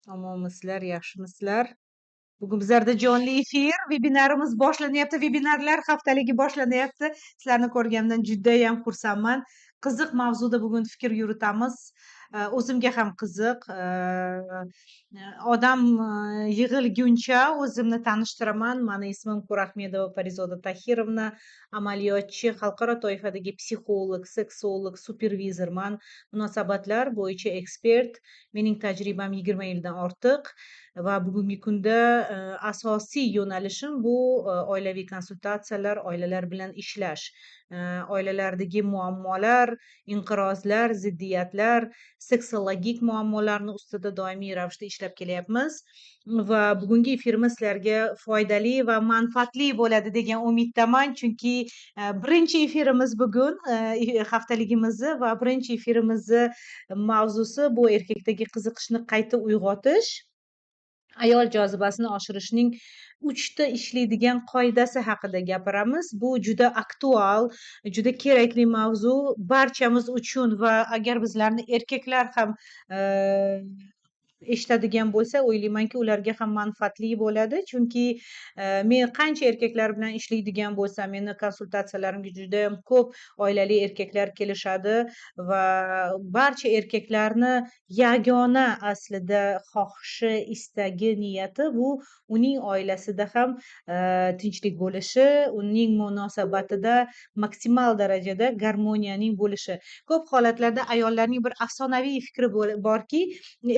Omonmisizlar, yaxshimisizlar? Bugun bizlarda jonli efir, vebinarimiz boshlanyapti. Vebinarlar haftaligi boshlanyapti. Sizlarni ko'rganimdan judayam xursandman. Qiziq mavzuda bugun fikr yuritamiz. O'zimga ham qiziq. Odam yig'ilguncha o'zimni tanishtiraman. Mani ismim Qurahmedova Parizoda Tahirovna, amaliyotchi, xalqaro toifadagi psixolog, seksolog, supervizorman, munosabatlar bo'yicha ekspert. Mening tajribam 20 yildan ortiq va bugungi kunda asosiy yo'nalishim bu oilaviy konsultatsiyalar, oilalar bilan ishlash, oilalardagi muammolar, inqirozlar, ziddiyatlar, seksologik muammolarni ustida doimiy ravishda ishlab kelyapmiz va bugungi efirimiz sizlarga foydali va manfaatli bo'ladi degan umiddaman, chunki birinchi efirimiz bugun haftaligimizni va birinchi efirimizni mavzusi bu erkakdagi qiziqishni qayta uyg'otish, ayol jozibasini oshirishning 3 ta ishlaydigan qoidasi haqida gapiramiz. Bu juda aktual, juda kerakli mavzu barchamiz uchun va agar bizlarni erkaklar ham eshitadigan bo'lsa, o'ylaymanki, ularga ham manfaatli bo'ladi. Chunki men qancha erkaklar bilan ishlaydigan bo'lsam, meni konsultatsiyalarimga judayam ko'p oilali erkaklar kelishadi va barcha erkaklarni yagona aslida xohishi, istagi, niyati bu uning oilasida ham tinchlik bo'lishi, uning munosabatida maksimal darajada garmoniyaning bo'lishi. Ko'p holatlarda ayollarning bir afsonaviy fikri borki,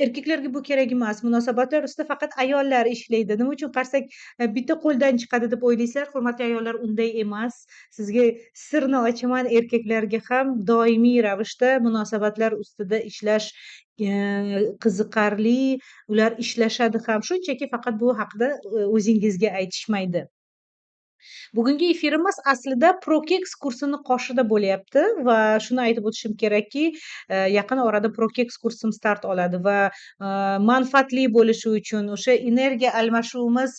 erkaklarga bu kerak emas, munosabatlar ustida faqat ayollar ishlaydi. Nima uchun qarasak bitta qo'ldan chiqadi deb o'ylaysizlar. Hurmatli ayollar, unday emas. Sizga sirni ochaman, erkaklarga ham doimiy ravishda munosabatlar ustida ishlash qiziqarli, ular ishlashadi ham. Shunchaki faqat bu haqida o'zingizga aytishmaydi. Bugungi efirimiz aslida ProKex kursini qoshida bo'lyapti va shuni aytib o'tishim kerakki, yaqin orada ProKex kursim start oladi va manfaatli bo'lishi uchun, o'sha energiya almashuvimiz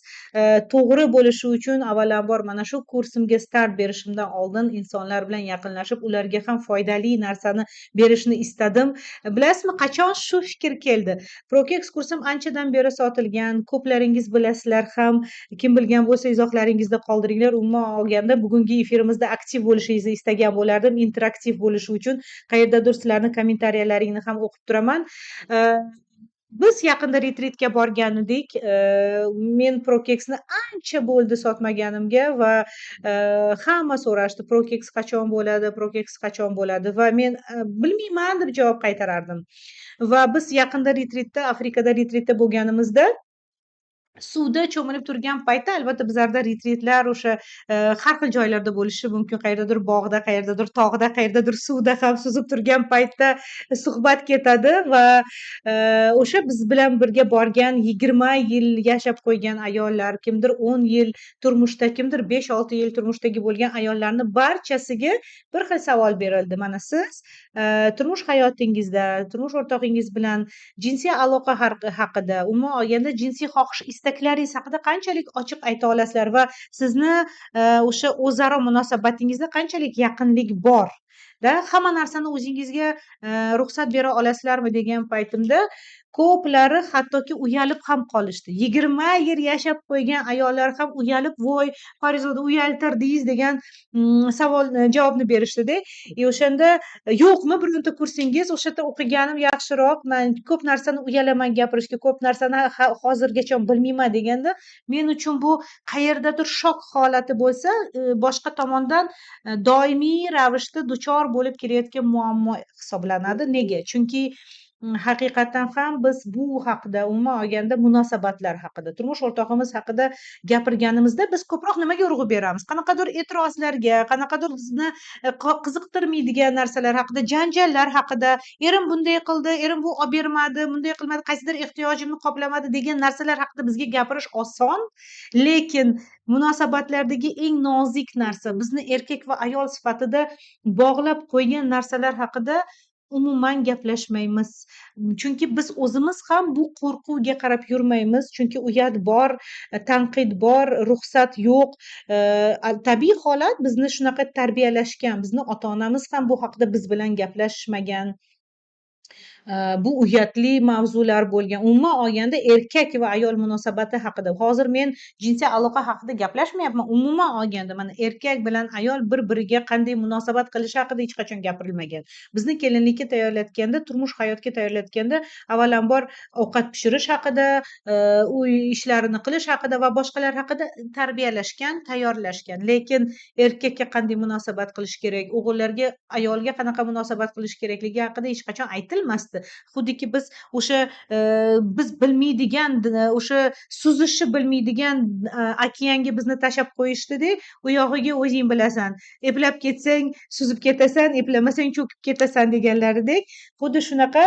to'g'ri bo'lishi uchun avvalambor mana shu kursimga start berishimdan oldin insonlar bilan yaqinlashib, ularga ham foydali narsani berishni istadim. Bilasizmi, qachon shu fikr keldi? ProKex kursim anchadan beri sotilgan, ko'plaringiz bilasizlar ham. Kim bilgan bo'lsa izohlaringizda qoldiringlar. Umuman olganda bugungi efirimizda aktiv bo'lishingizni istagan bo'lardim, interaktiv bo'lishi uchun. Qayerdadir sizlarni kommentariyalaringni ham o'qib turaman. Biz yaqinda retritga borgan edik. Men ProKexni ancha bo'ldi sotmaganimga va hamma so'rashdi, ProKex qachon bo'ladi, ProKex qachon bo'ladi va men bilmayman deb javob qaytarardim. Va biz yaqinda retritda, Afrikada retritda bo'lganimizda suvda cho'milib turgan paytda, albatta bizlarda retritlar o'sha har xil joylarda bo'lishi mumkin. Qayerdadir bog'da, qayerdadir tog'da, qayerdadir suvda ham suzib turgan paytda suhbat ketadi va o'sha biz bilan birga borgan 20 yil yashab qo'ygan ayollar, kimdir 10 yil turmushda, kimdir 5-6 yil turmushdagi bo'lgan ayollarni barchasiga bir xil savol berildi. Mana siz turmush hayotingizda, turmush o'rtog'ingiz bilan jinsiy aloqa haqida, umuman olganda jinsiy xohish, istaklaringiz haqida qanchalik ochiq ayta olasizlar va sizni o'sha o'zaro munosabatingizda qanchalik yaqinlik bor? Hamma narsani o'zingizga ruxsat bera olasizlarmi degan paytimda ko'plari hattoki uyalib ham qolishdi. 20 yil yashab qo'ygan ayollar ham uyalib, "Voy, Parizoda, uyaltirdingiz" degan savol javobni berishdida. O'shanda yo'qmi bironta kursingiz? O'sha yerda o'qiganim yaxshiroq, men ko'p narsani uyalaman gapirishga, ko'p narsani hozirgacha bilmayman deganda, men uchun bu qayerdadir shok holati bo'lsa, boshqa tomondan doimiy ravishda duchor bo'lib kelayotgan muammo hisoblanadi. Nega? Chunki haqiqatan ham biz bu haqida, umuman olganda munosabatlar haqida, turmush o'rtog'imiz haqida gapirganimizda biz ko'proq nimaga urg'u beramiz? Qanaqadir e'tirozlarga, qanaqadir bizni qiziqtirmaydigan narsalar haqida, janjallar haqida, erim bunday qildi, erim bu olib bermadi, bunday qilmadi, qaysidir ehtiyojimni qoplamadi degan narsalar haqida bizga gapirish oson, lekin munosabatlardagi eng nozik narsa, bizni erkak va ayol sifatida bog'lab qo'ygan narsalar haqida umuman gaplashmaymiz. Chunki biz o'zimiz ham bu qo'rquvga qarab yurmaymiz. Chunki uyat bor, tanqid bor, ruxsat yo'q. Tabiiy holat, bizni shunaqa tarbiyalashgan. Bizni ota-onamiz ham bu haqida biz bilan gaplashmagan. bu uyatli mavzular bo'lgan. Umuman olganda erkak va ayol munosabati haqida. Hozir men jinsiy aloqa haqida gaplashmayapman. Umuman olganda mana erkak bilan ayol bir-biriga qanday munosabat qilishi haqida hech qachon gapirilmagan. Bizni kelinlikka tayyorlatganda, turmush hayotga tayyorlatganda avvalambor ovqat pishirish haqida, uy ishlarini qilish haqida va boshqalar haqida tarbiyalashgan, tayyorlashgan. Lekin erkakka qanday munosabat qilish kerak, o'g'illarga, ayolga qanaqa munosabat qilish kerakligi haqida hech qachon aytilmasdi. Xuddiki biz o'sha biz bilmaydigan o'sha suzishni bilmaydigan okeanga bizni tashlab qo'yishdida, u yog'iga o'zing bilasan. Eplab ketsang suzib ketasan, eplamasang cho'kib ketasan deganlaridek, xuddi shunaqa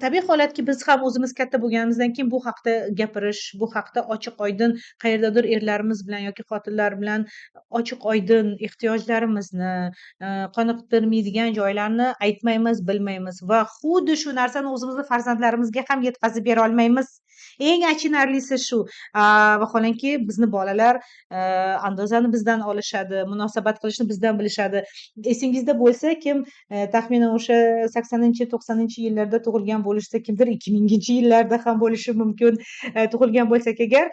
tabiiy holatki biz ham o'zimiz katta bo'lganimizdan keyin bu haqda gapirish, bu haqda ochiq-oydin qayerdadir erlarimiz bilan yoki xotinlar bilan ochiq-oydin ehtiyojlarimizni, qoniqtirmaydigan joylarni aytmaymiz, bilmaymiz va xuddi shu narsani o'zimizni farzandlarimizga ham yetkazib bera olmaymiz. Eng achinarlisi shu. Vaholanki bizni bolalar andozani bizdan olishadi, munosabat qilishni bizdan bilishadi. Esingizda bo'lsa, kim taxminan o'sha 80-90 yillarda tug'ilgan bo'lishsa, kimdir 2000-yillarda ham bo'lishi mumkin. Tug'ilgan bo'lsak agar,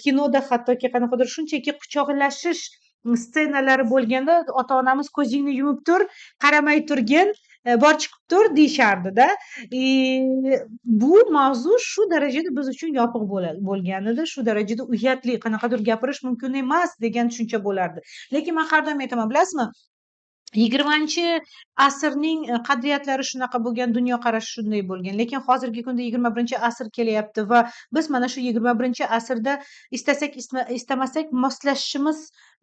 kinoda hattoki qanaqadir shunchaki quchoqlashish ssenalari bo'lganda ota-onamiz ko'zingni yumib tur, qaramay turgin, bor chiqib tur deyishardi-da. Bu mavzu shu darajada biz uchun yopiq bo'lgan edi, shu darajada uyatli, qanaqadir gapirish mumkin emas degan tushuncha bo'lardi. Lekin men har doim aytaman, bilasizmi? 20-asrning qadriyatlari shunaqa bo'lgan, dunyoqarashi shunday bo'lgan. Lekin hozirgi kunda 21-asr kelyapti va biz mana shu 21-asrda istasak istamasak moslashishimiz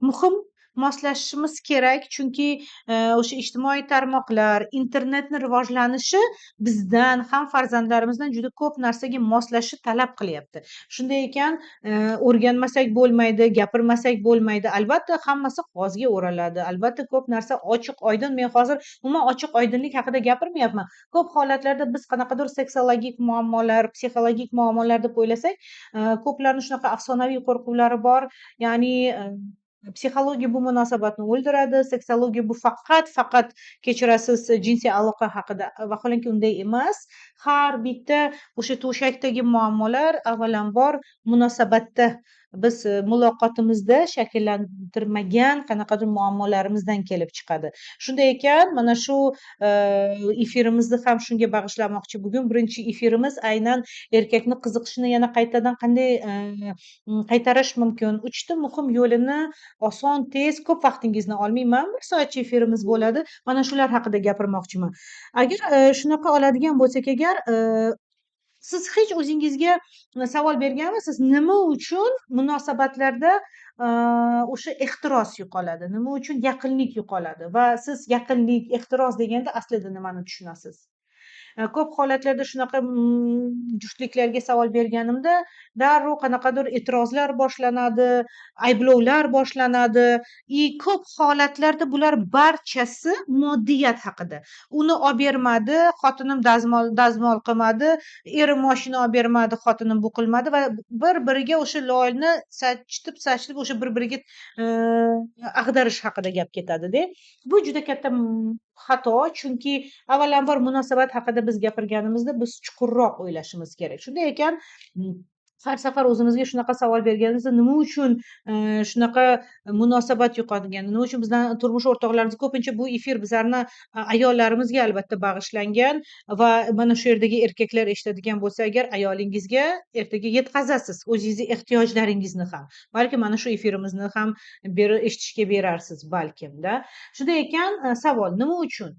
muhim, moslashishimiz kerak. Chunki o'sha ijtimoiy tarmoqlar, internetni rivojlanishi bizdan ham farzandlarimizdan juda ko'p narsaga moslashishni talab qilyapti. Shunday ekan, o'rganmasak bo'lmaydi, gapirmasak bo'lmaydi. Albatta hammasi qog'ozga o'raladi. Albatta ko'p narsa ochiq-oydin. Men hozir umuman ochiq-oydinlik haqida gapirmayapman. Ko'p holatlarda biz qanaqadir seksologik muammolar, psixologik muammolar deb o'ylasak, ko'plarning shunaqa afsonaviy qo'rquvlari bor. Ya'ni psixologiya bu munosabatni o'ldiradi, seksologiya bu faqat kechirasiz jinsiy aloqa haqida. Vaholanki unday emas. Har bitta o'sha to'shakdagi muammolar avvalambor munosabatda, biz muloqotimizda shakllantirmagan qanaqadir muammolarimizdan kelib chiqadi. Shunday ekan, mana shu efirimizni ham shunga bag'ishlamoqchi. Bugun birinchi efirimiz aynan erkakni qiziqishini yana qaytadan qanday qaytarish mumkin. 3 ta muhim yo'lini oson, tez, ko'p vaqtingizni olmayman. 1 soatcha efirimiz bo'ladi. Mana shular haqida gapirmoqchiman. Agar shunaqa oladigan bo'lsak agar, siz hech o'zingizga savol berganmisiz? Nima uchun munosabatlarda o'sha ehtiros yo'qoladi? Nima uchun yaqinlik yo'qoladi? Va siz yaqinlik, ehtiros deganda aslida nimani tushunasiz? Ko'p holatlarda shunaqa juftliklarga savol berganimda darrov qanaqadir e'tirozlar boshlanadi, ayblovlar boshlanadi. Ko'p holatlarda bular barchasi moddiyat haqida. Uni olib bermadi, xotinim dazmol qilmadi, erim moshina olib bermadi, xotinim bu qilmadi va bir-biriga o'sha loyni sachitib o'sha bir-biriga ag'darish haqida gap ketadi-da. Bu juda katta xato. Chunki avvalambor munosabat haqida biz gapirganimizda biz chuqurroq o'ylashimiz kerak. Shunday ekan, har safar o'zimizga shunaqa savol berganimizda nima uchun shunaqa munosabat yo'qotgan, nima uchun bizdan turmush o'rtoqlarimiz, ko'pincha bu efir bizlarni ayollarimizga albatta bag'ishlangan va mana shu yerdagi erkaklar eshitadigan bo'lsa agar, ayolingizga ertaga yetkazasiz o'zingizni ehtiyojlaringizni ham. Balki mana shu efirimizni ham eshitishga berarsiz balkim-da. Shunday ekan, savol nima uchun?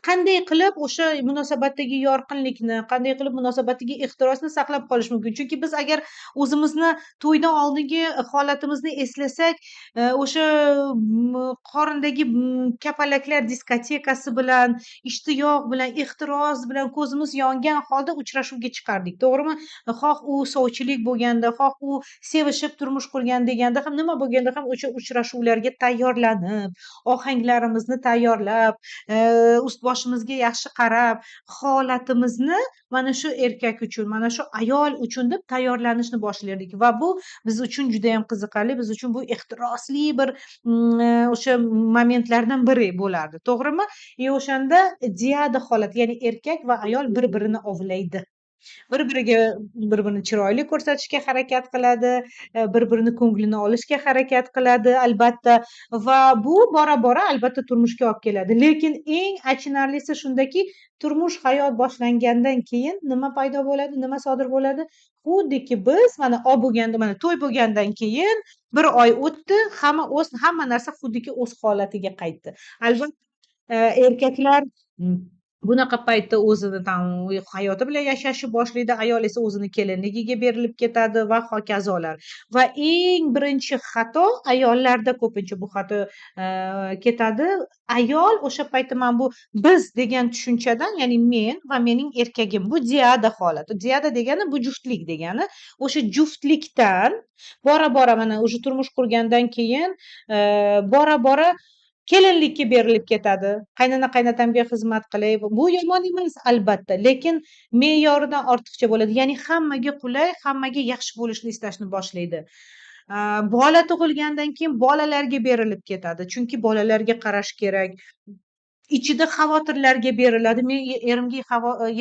Qanday qilib o'sha munosabatdagi yorqinlikni, qanday qilib munosabatdagi ehtirosni saqlab qolish mumkin? Chunki biz agar o'zimizni to'ydan oldingi holatimizni eslasak, o'sha qorindagi kapalaklar diskotekasi bilan, ishtiyoq bilan, ehtiros bilan ko'zimiz yongan holda uchrashuvga chiqardik, to'g'rimi? Xoh u sovchilik bo'lganda, xoh u sevishib turmush qurgan deganda ham, nima bo'lganda ham o'sha uchrashuvlarga tayyorlanib, ohanglarimizni tayyorlab, ust boshimizga yaxshi qarab, holatimizni mana shu erkak uchun, mana shu ayol uchun deb tayyorlanishni boshlardik va bu biz uchun judayam qiziqarli, biz uchun bu ehtirosli bir o'sha momentlardan biri bo'lardi, to'g'rimi? O'shanda diada holat, ya'ni erkak va ayol bir-birini ovlaydi. Bir-biriga bir-birini chiroyli ko'rsatishga harakat qiladi, bir-birini ko'nglini olishga harakat qiladi, albatta, va bu bora-bora albatta turmushga olib keladi. Lekin eng achinarlisi shundaki, turmush, hayot boshlangandan keyin nima paydo bo'ladi, nima sodir bo'ladi? Xuddiki biz mana bo'lganda, mana to'y bo'lgandan keyin bir oy o'tdi, hamma narsa xuddiki o'z holatiga qaytdi. Albatta, erkaklar bunaqa paytda o'zini tam hayoti bilan yashashni boshlaydi, ayol esa o'zini kelinligiga berilib ketadi va hokazolar. Va eng birinchi xato ayollarda ko'pincha bu xato ketadi. Ayol o'sha paytda mana bu biz degan tushunchadan, ya'ni men va mening erkagim, bu diada holati. Diada degani bu juftlik degani. O'sha juftlikdan bora-bora mana o'sha turmush qurgandan keyin bora-bora kelinlikka berilib ketadi. Qaynona-qaynotamga xizmat qilay. Bu yomon emas albatta, lekin me'yoridan ortiqcha bo'ladi. Ya'ni hammaga qulay, hammaga yaxshi bo'lishni istashni boshlaydi. Bola tug'ilgandan keyin bolalarga berilib ketadi. Chunki bolalarga qarash kerak. Ichida xavotirlarga beriladi. Men erimga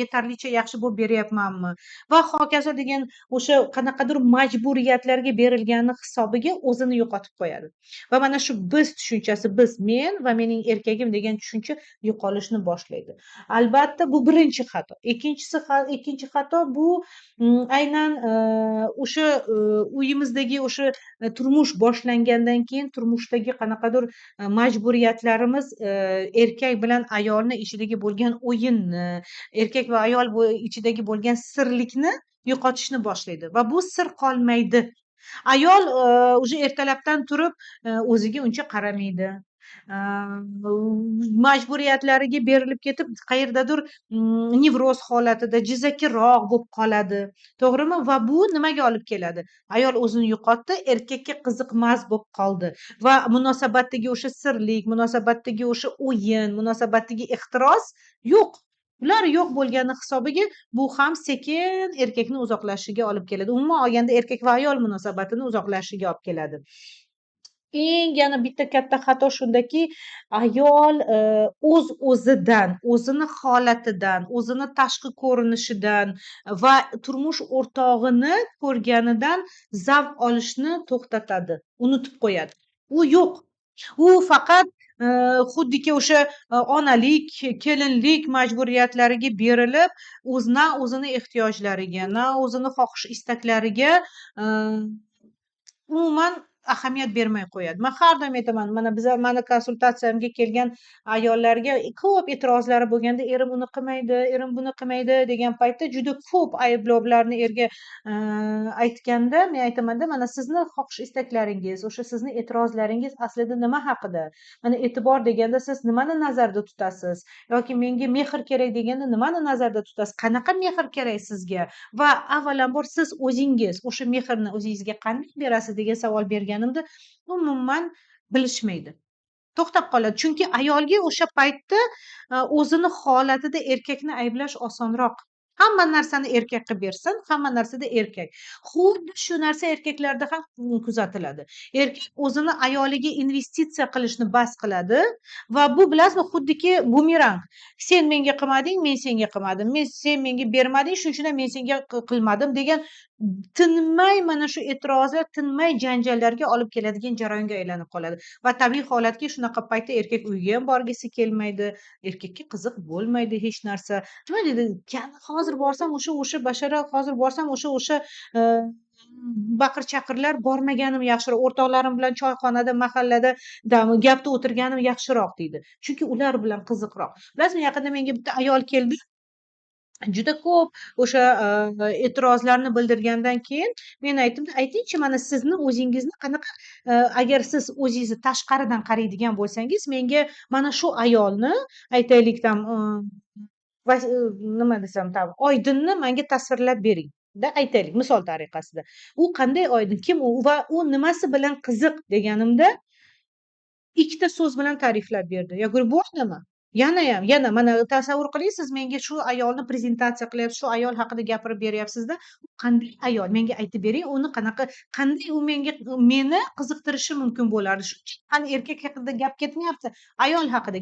yetarlicha yaxshi bo'lib beryapmanmi? Va hokazo degan o'sha qanaqadir majburiyatlarga berilgani hisobiga o'zini yo'qotib qo'yadi. Va mana shu biz tushunchasi, biz, men va mening erkagim degan tushuncha yo'qolishni boshlaydi. Albatta, bu birinchi xato. Ikkinchi xato bu aynan o'sha uyimizdagi o'sha turmush boshlangandan keyin turmushdagi qanaqadir majburiyatlarimiz erkak bilan ayolni ichidagi bo'lgan o'yinni, erkak va ayol ichidagi bo'lgan sirlikni yo'qotishni boshlaydi va bu sir qolmaydi. Ayol уже ertalabdan turib o'ziga uncha qaramaydi. Majburiyatlariga berilib ketib, qayerdadir nevroz holatida jizakiroq bo'lib qoladi. To'g'rimi? Va bu nimaga olib keladi? Ayol o'zini yo'qotdi, erkakka qiziqmas bo'lib qoldi va munosabatdagi o'sha sirlik, munosabatdagi o'sha o'yin, munosabatdagi ehtiros yo'q. Ular yo'q bo'lgani hisobiga bu ham sekin erkakni uzoqlashishiga olib keladi. Umuman olganda erkak va ayol munosabatini uzoqlashishiga olib keladi. Eng yana bitta katta xato shundaki, ayol o'zidan, o'zini holatidan, o'zini tashqi ko'rinishidan va turmush o'rtog'ini ko'rganidan zavq olishni to'xtatadi, unutib qo'yadi. U yo'q. U faqat xuddiki o'sha onalik, kelinlik majburiyatlariga berilib, na o'zini ehtiyojlariga, na o'zini xohish istaklariga umuman ahamiyat bermay qo'yadi. Men har doim aytaman, mana mani konsultatsiyamga kelgan ayollarga ko'p e'tirozlari bo'lganda, erim uni qilmaydi, erim buni qilmaydi degan paytda juda ko'p ayblovlarni erga aytganda men aytamanda, mana sizni xohish istaklaringiz, o'sha sizni e'tirozlaringiz aslida nima haqida? Mana e'tibor deganda siz nimani nazarda tutasiz? Yoki menga mehr kerak deganda nimani nazarda tutasiz? Qanaqa mehr kerak sizga? Va avvalambor siz o'zingiz o'sha mehrni o'zingizga qanday berasiz degan savol berganimda umuman bilishmaydi. To'xtab qoladi. Chunki ayolga o'sha paytda o'zini holatida erkakni ayblash osonroq. Hamma narsani erkakqa bersin, hamma narsada erkak. Xuddi shu narsa erkaklarda ham kuzatiladi. Erkak o'zini ayoliga investitsiya qilishni bas qiladi va bu bilasizmi, xuddiki bumerang. Sen menga qilmading, men senga qilmadim. Sen menga bermading, shuning uchun men senga qilmadim degan tinmay mana shu e'tirozlar, tinmay janjallarga olib keladigan jarayonga aylanib qoladi. Va tabiiy holatki shunaqa paytda erkak uyga ham borgisi kelmaydi, erkakka qiziq bo'lmaydi hech narsa. Nima deydi? Hozir borsam o'sha bashara, hozir borsam o'sha baqir-chaqirlar bormaganim yaxshiroq. O'rtoqlarim bilan choyxonada, mahallada gapda o'tirganim yaxshiroq deydi. Chunki ular bilan qiziqroq. Bilasizmi, yaqinda menga bitta ayol keldi. Juda ko'p o'sha e'tirozlarni bildirgandan keyin men aytdimda, aytingchi, mana sizni o'zingizni qanaqa, agar siz o'zingizni tashqaridan qaraydigan bo'lsangiz, menga mana shu ayolni aytaylik nima desam, Oydinni menga tasvirlab bering-da, aytaylik misol tariqasida. U qanday Oydin, kim u va u nimasi bilan qiziq deganimda ikkita so'z bilan ta'riflab berdi. Я говорю, bo'ldimi? Yana mana tasavvur qiling, siz menga shu ayolni prezentatsiya qilyapsiz, shu ayol haqida gapirib beryapsizda, u qanday ayol? Menga aytib bering, uni qanday u meni qiziqtirishi mumkin bo'lardi? Shunchaki hali erkak haqida gap ketmayapti, ayol haqida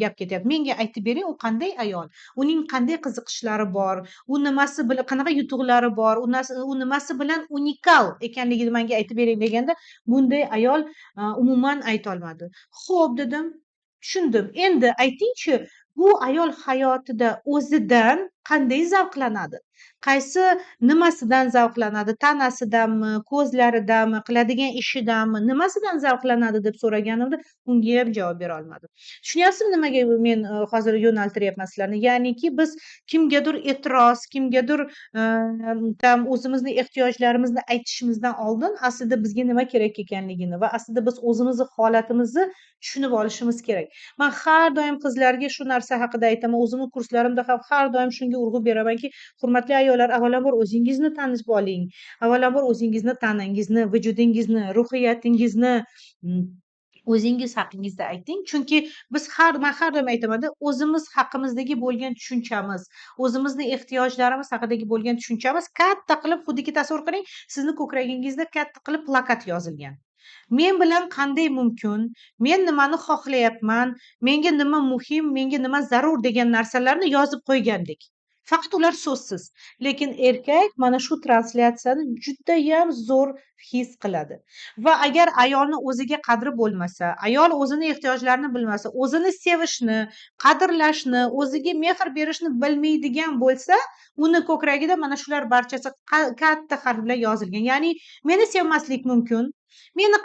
gap ketyapti. Menga aytib bering, u qanday ayol? Uning qanday qiziqishlari bor? U nimasi bilan qanaqa yutuqlari bor? U nimasi bilan unikal ekanligini menga aytib bering deganda, bunday ayol umuman aytolmadi. Xo'p dedim. Tushundim. Endi aytingchi, bu ayol hayotida o'zidan qanday zavqlanadi? Qaysi nimasidan zavqlanadi? Tanasidanmi, ko'zlaridanmi, qiladigan ishidanmi, nimasidan zavqlanadi deb so'raganimda unga ham javob bera olmadim. Tushunyapsizmi nimaga men hozir yo'naltiryapman sizlarni? Ya'niki biz kimgadir e'tiroz, kimgadir tam o'zimizni ehtiyojlarimizni aytishimizdan oldin aslida bizga nima kerak ekanligini va aslida biz o'zimizni holatimizni tushunib olishimiz kerak. Man har doim qizlarga shu narsa haqida aytaman. O'zimni kurslarimda ham har doim shunga urg'u beramanki, hurmatli ayollar, avvalambor o'zingizni tanib oling. Avvalambor o'zingizni tanangizni, vujudingizni, ruhiyatingizni o'zingiz haqingizda ayting. Chunki man har doim aytamanda, o'zimiz haqimizdagi bo'lgan tushunchamiz, o'zimizni ehtiyojlarimiz haqidagi bo'lgan tushunchamiz katta qilib, xuddiki tasavvur qiling, sizni ko'kragingizda katta qilib plakat yozilgan. Men bilan qanday mumkin, men nimani xohlayapman, menga nima muhim, menga nima zarur degan narsalarni yozib qo'ygandek. Faqat ular so'zsiz. Lekin erkak mana shu translyatsiyani judayam zo'r his qiladi. Va agar ayolni o'ziga qadri bo'lmasa, ayol o'zini ehtiyojlarini bilmasa, o'zini sevishni, qadrlashni, o'ziga mehr berishni bilmaydigan bo'lsa, uni ko'kragida mana shular barchasi katta harf bilan yozilgan. Ya'ni meni sevmaslik mumkin, meni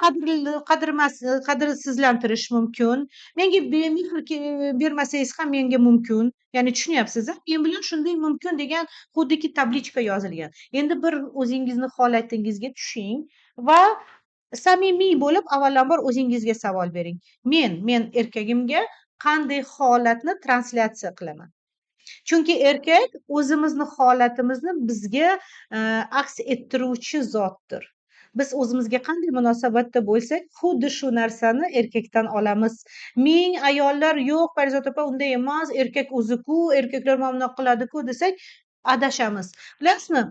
qadrsizlantirish mumkin, menga mehr bermasangiz ham menga mumkin. Ya'ni tushunyapsiz-a? Men bilan shunday mumkin degan xuddiki tablichka yozilgan. Endi bir o'zingizni holatingizga tushing va samimiy bo'lib avvalambor o'zingizga savol bering. Men erkagimga qanday holatni translyatsiya qilaman? Chunki erkak o'zimizni holatimizni bizga aks ettiruvchi zotdir. Biz o'zimizga qanday munosabatda bo'lsak, xuddi shu narsani erkakdan olamiz. Ming ayollar yo'q, Parizod opa unday emas, erkak o'zi-ku, erkaklar mana bunaqa qiladi-ku desak, adashamiz. Bilasizmi?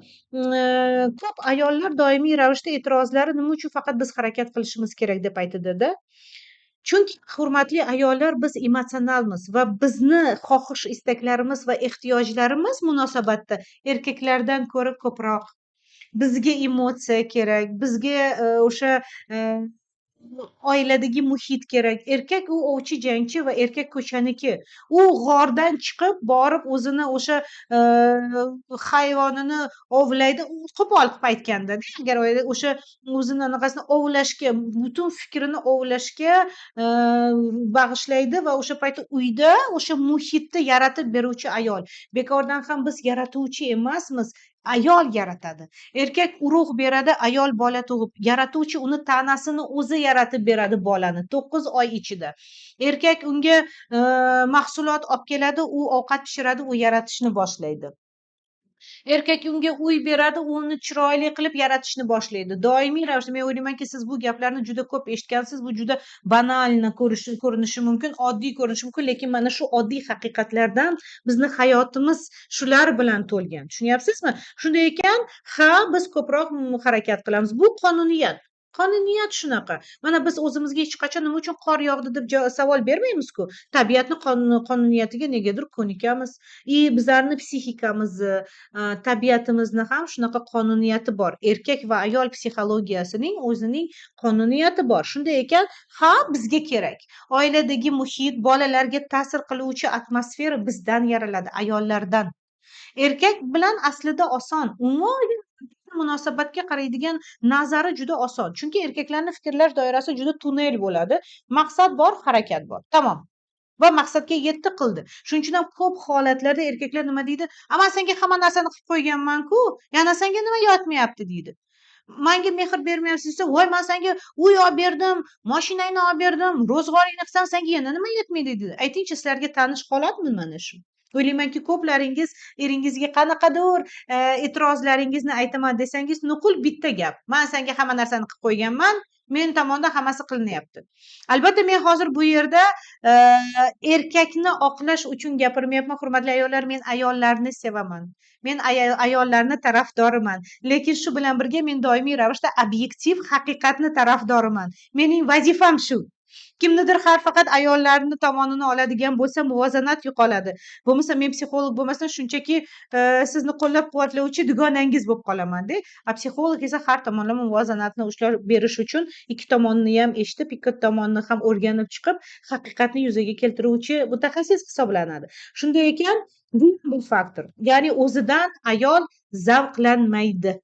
Ko'p ayollar doimiy ravishda e'tirozlari nima uchun faqat biz harakat qilishimiz kerak deb aytadida. Chunki hurmatli ayollar, biz emotsionalmiz va bizni xohish istaklarimiz va ehtiyojlarimiz munosabatda erkaklardan ko'ra ko'proq. Bizga emotsiya kerak, bizga o'sha oiladagi muhit kerak. Erkak u ovchi jangchi va erkak ko'chaniki. U g'ordan chiqib borib o'zini o'sha hayvonini ovlaydi. U qo'pol qilib aytganda, agar o'sha o'zini anaqasini ovlashga, butun fikrini ovlashga bag'ishlaydi va o'sha paytda uyda o'sha muhitni yaratib beruvchi ayol. Bekordan ham biz yaratuvchi emasmiz, ayol yaratadi. Erkak urug' beradi, ayol bola tug'ib. Yaratuvchi uni tanasini o'zi yaratib beradi bolani 9 oy ichida. Erkak unga mahsulot olib keladi, u ovqat pishiradi, u yaratishni boshlaydi. Erkak unga uy beradi, uni chiroyli qilib yaratishni boshlaydi. Doimiy ravishda men o'ylaymanki, siz bu gaplarni juda ko'p eshitgansiz. Bu juda banalni ko'rinishi mumkin, oddiy ko'rinishi mumkin, lekin mana shu oddiy haqiqatlardan bizni hayotimiz shular bilan to'lgan. Tushunyapsizmi? Shunday ekan, biz ko'proq harakat qilamiz. Bu qonuniyat. Qonuniyat shunaqa. Mana biz o'zimizga hech qachon nima uchun qor yog'di deb savol bermaymiz-ku. Tabiatni qonuniyatiga negadir ko'nikamiz. Bizlarni psixikamizni, tabiatimizni ham shunaqa qonuniyati bor. Erkak va ayol psixologiyasining o'zining qonuniyati bor. Shunday ekan, bizga kerak. Oiladagi muhit, bolalarga ta'sir qiluvchi atmosfera bizdan yaraladi, ayollardan. Erkak bilan aslida oson. Umuman munosabatga qaraydigan nazari juda oson. Chunki erkaklarning fikrlash doirasi juda tunnel bo'ladi. Maqsad bor, harakat bor. Tamom. Va maqsadga yetdi qildi. Shuning uchun ham ko'p holatlarda erkaklar nima deydi? "Men senga hamma narsani qilib qo'yganman-ku, yana senga nima yotmayapti?" deydi. Menga mehr bermayapsiz desa, "Voy, men senga uy olib berdim, mashinangni olib berdim, ro'zg'oringni qilsam, senga yana nima yetmaydi?" deydi. Aytingchi, sizlarga tanish holatmi mana shu? O'ylaymanki, ko'plaringiz eringizga qanaqadir e'tirozlaringizni aytaman desangiz, nuqul bitta gap: "Men senga hamma narsani qilib qo'yganman, men tomonidan hammasi qilinyapti. Albatta men hozir bu yerda e, erkakni oqlash uchun gapirmayapman, hurmatli ayollar. Men ayollarni sevaman, men ayollarni tarafdoriman, lekin shu bilan birga men doimiy ravishda obyektiv haqiqatni tarafdoriman. Mening vazifam shu. Kimnidir har faqat ayollarni tomonini oladigan bo'lsa muvozanat yo'qoladi. Bo'lmasa men psixolog bo'lmasdan shunchaki sizni qo'llab quvvatlovchi dugonangiz bo'lib qolamanda. Psixolog esa har tomonlama muvozanatni ushlab berish uchun ikki tomonni ham eshitib, ikki tomonni ham o'rganib chiqib, haqiqatni yuzaga keltiruvchi mutaxassis hisoblanadi. Shunday ekan, bu bir faktor. Ya'ni o'zidan ayol zavqlanmaydi.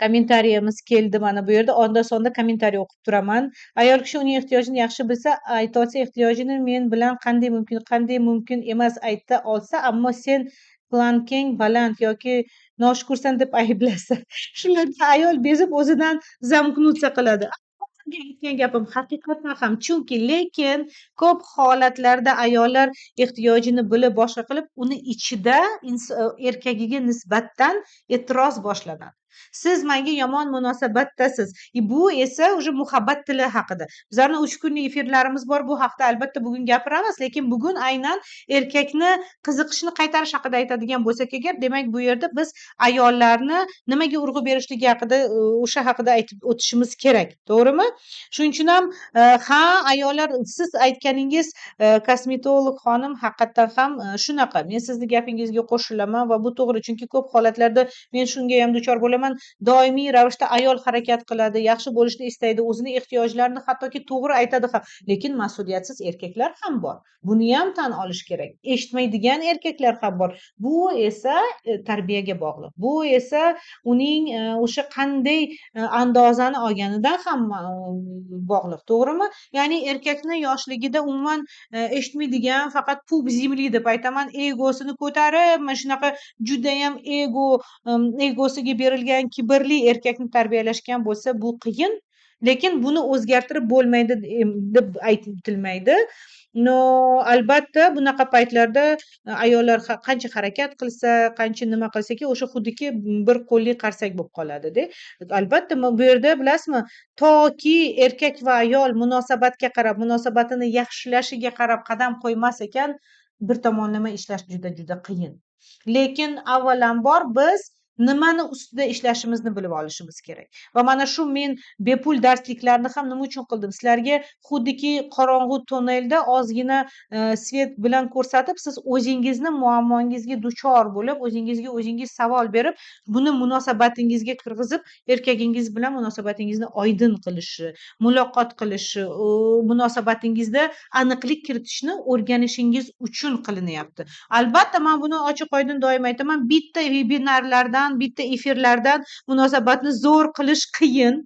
Kommentariyamiz keldi mana bu yerda. Onda sonda kommentariy o'qib turaman. Ayol kishi uning ehtiyojini yaxshi bilsa, aytolsa ehtiyojini men bilan qanday mumkin emas ayta olsa, ammo sen plankang baland yoki noshukursan deb ayblasa. Shularda ayol bezib o'zidan zamknutsa qiladi. Aytgan gapim haqiqatan ham, chunki lekin ko'p holatlarda ayollar ehtiyojini bilib boshqa qilib, uni ichida erkagiga nisbatan e'tiroz boshlanadi. Siz menga yomon munosabatdasiz. Bu esa уже muhabbat tili haqida. Bizlarning 3 kunlik efirlarimiz bor. Bu haqda albatta bugun gapiramiz, lekin bugun aynan erkakni qiziqishini qaytarish haqida aytadigan bo'lsak agar, demak bu yerda biz ayollarni nimaga urg'u berishligi haqida o'sha haqida aytib o'tishimiz kerak. To'g'rimi? Shuning uchun ham ha, ayollar, siz aytganingiz kosmetolog xonim haqiqatan ham shunaqa. Men sizni gapingizga qo'shilaman va bu to'g'ri, chunki ko'p holatlarda men shunga ham duchor bo'laman. Doimiy ravishda ayol harakat qiladi, yaxshi bo'lishni istaydi, o'zini ehtiyojlarini hattoki to'g'ri aytadi ham, lekin mas'uliyatsiz erkaklar ham bor. Buni ham tan olish kerak. Eshitmaydigan erkaklar ham bor. Bu esa tarbiyaga bog'liq. Bu esa uning o'sha qanday andozani olganidan ham bog'liq, to'g'rimi? Ya'ni erkakni yoshligida umuman eshitmaydigan, faqat pub земли deb aytaman, egosini ko'tarib, mana shunaqa judayam egosiga berilgan kibrli erkakni tarbiyalashgan bo'lsa, bu qiyin. Lekin buni o'zgartirib bo'lmaydi deb aytilmaydi. No, albatta bunaqa paytlarda ayollar qancha harakat qilsa, qancha nima qilsaki, o'sha xuddiki bir qo'lli qarsak bo'lib qoladida. Albatta bu yerda bilasizmi, toki erkak va ayol munosabatga qarab, munosabatini yaxshilashiga qarab qadam qo'ymas ekan, bir tomonlama ishlash juda qiyin. Lekin avvalambor biz nimani ustida ishlashimizni bilib olishimiz kerak. Va mana shu men bepul darsliklarni ham nima uchun qildim? Sizlarga xuddiki qorong'u tonnelda ozgina svet bilan ko'rsatib, siz o'zingizni muammongizga duchor bo'lib, o'zingizga o'zingiz savol berib, buni munosabatingizga kirgizib, erkagingiz bilan munosabatingizni oydin qilishi, muloqot qilishi, munosabatingizda aniqlik kiritishni o'rganishingiz uchun qilinyapti. Albatta men buni ochiq-oydin doim aytaman, bitta vebinarlardan, bitta efirlardan munosabatni zo'r qilish qiyin.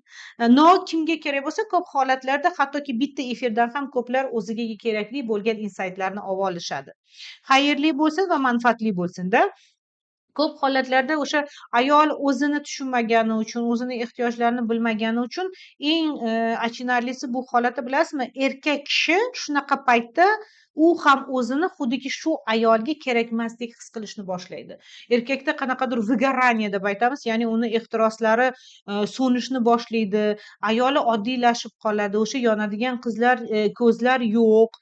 Kimga kerak bo'lsa, ko'p holatlarda hattoki bitta efirdan ham ko'plar o'ziga kerakli bo'lgan insaytlarni olib olishadi. Xayrli bo'lsin va manfaatli bo'lsin-da. Ko'p holatlarda o'sha ayol o'zini tushunmagani uchun, o'zini ehtiyojlarini bilmagani uchun eng achinarlisi bu holatda bilasizmi, erkak kishi shunaqa paytda u ham o'zini xuddiki shu ayolga kerakmasdek his qilishni boshlaydi. Erkakda qanaqadir выгорание deb aytamiz, ya'ni uni ehtiroslari so'nishni boshlaydi, ayoli oddiylashib qoladi, o'sha yonadigan qizlar ko'zlar yo'q,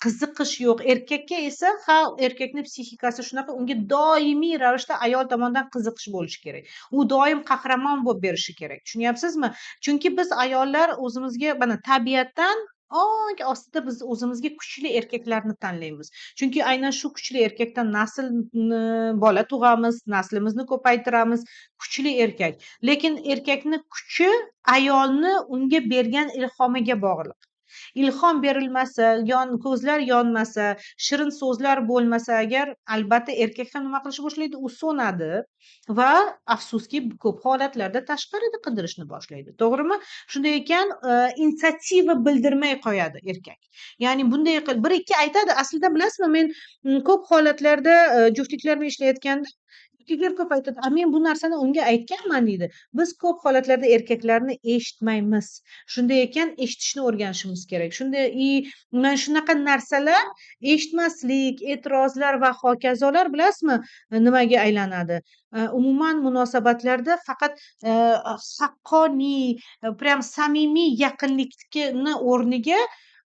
qiziqish yo'q. Erkakka esa erkakni psixikasi shunaqa, unga doimiy ravishda ayol tomonidan qiziqish bo'lishi kerak. U doim qahramon bo'lib berishi kerak. Tushunyapsizmi? Chunki biz ayollar o'zimizga mana tabiatdan ostida biz o'zimizga kuchli erkaklarni tanlaymiz. Chunki aynan shu kuchli erkakdan bola tug'amiz, naslimizni ko'paytiramiz. Kuchli erkak. Lekin erkakni kuchi ayolni unga bergan ilhomiga bog'liq. Ilhom berilmasa, ko'zlar yonmasa, shirin so'zlar bo'lmasa agar, albatta erkak ham nima qilishni boshlaydi? U so'nadi va afsuski ko'p holatlarda tashqarida qidirishni boshlaydi. To'g'rimi? Shunday ekan, inisiativa bildirmay qo'yadi erkak. Ya'ni bunday bir ikki aytadi. Aslida bilasizmi, men ko'p holatlarda juftliklar bilan ishlayotganda Erkaklar ko'p aytadi, men bu narsani unga aytganman deydi. Biz ko'p holatlarda erkaklarni eshitmaymiz. Shunday ekan, eshitishni o'rganishimiz kerak. Shunday mana shunaqa narsalar, eshitmaslik, e'tirozlar va hokazolar bilasizmi, nimaga aylanadi? Umuman munosabatlarda faqat haqqoniy, prям samimiy yaqinlikni o'rniga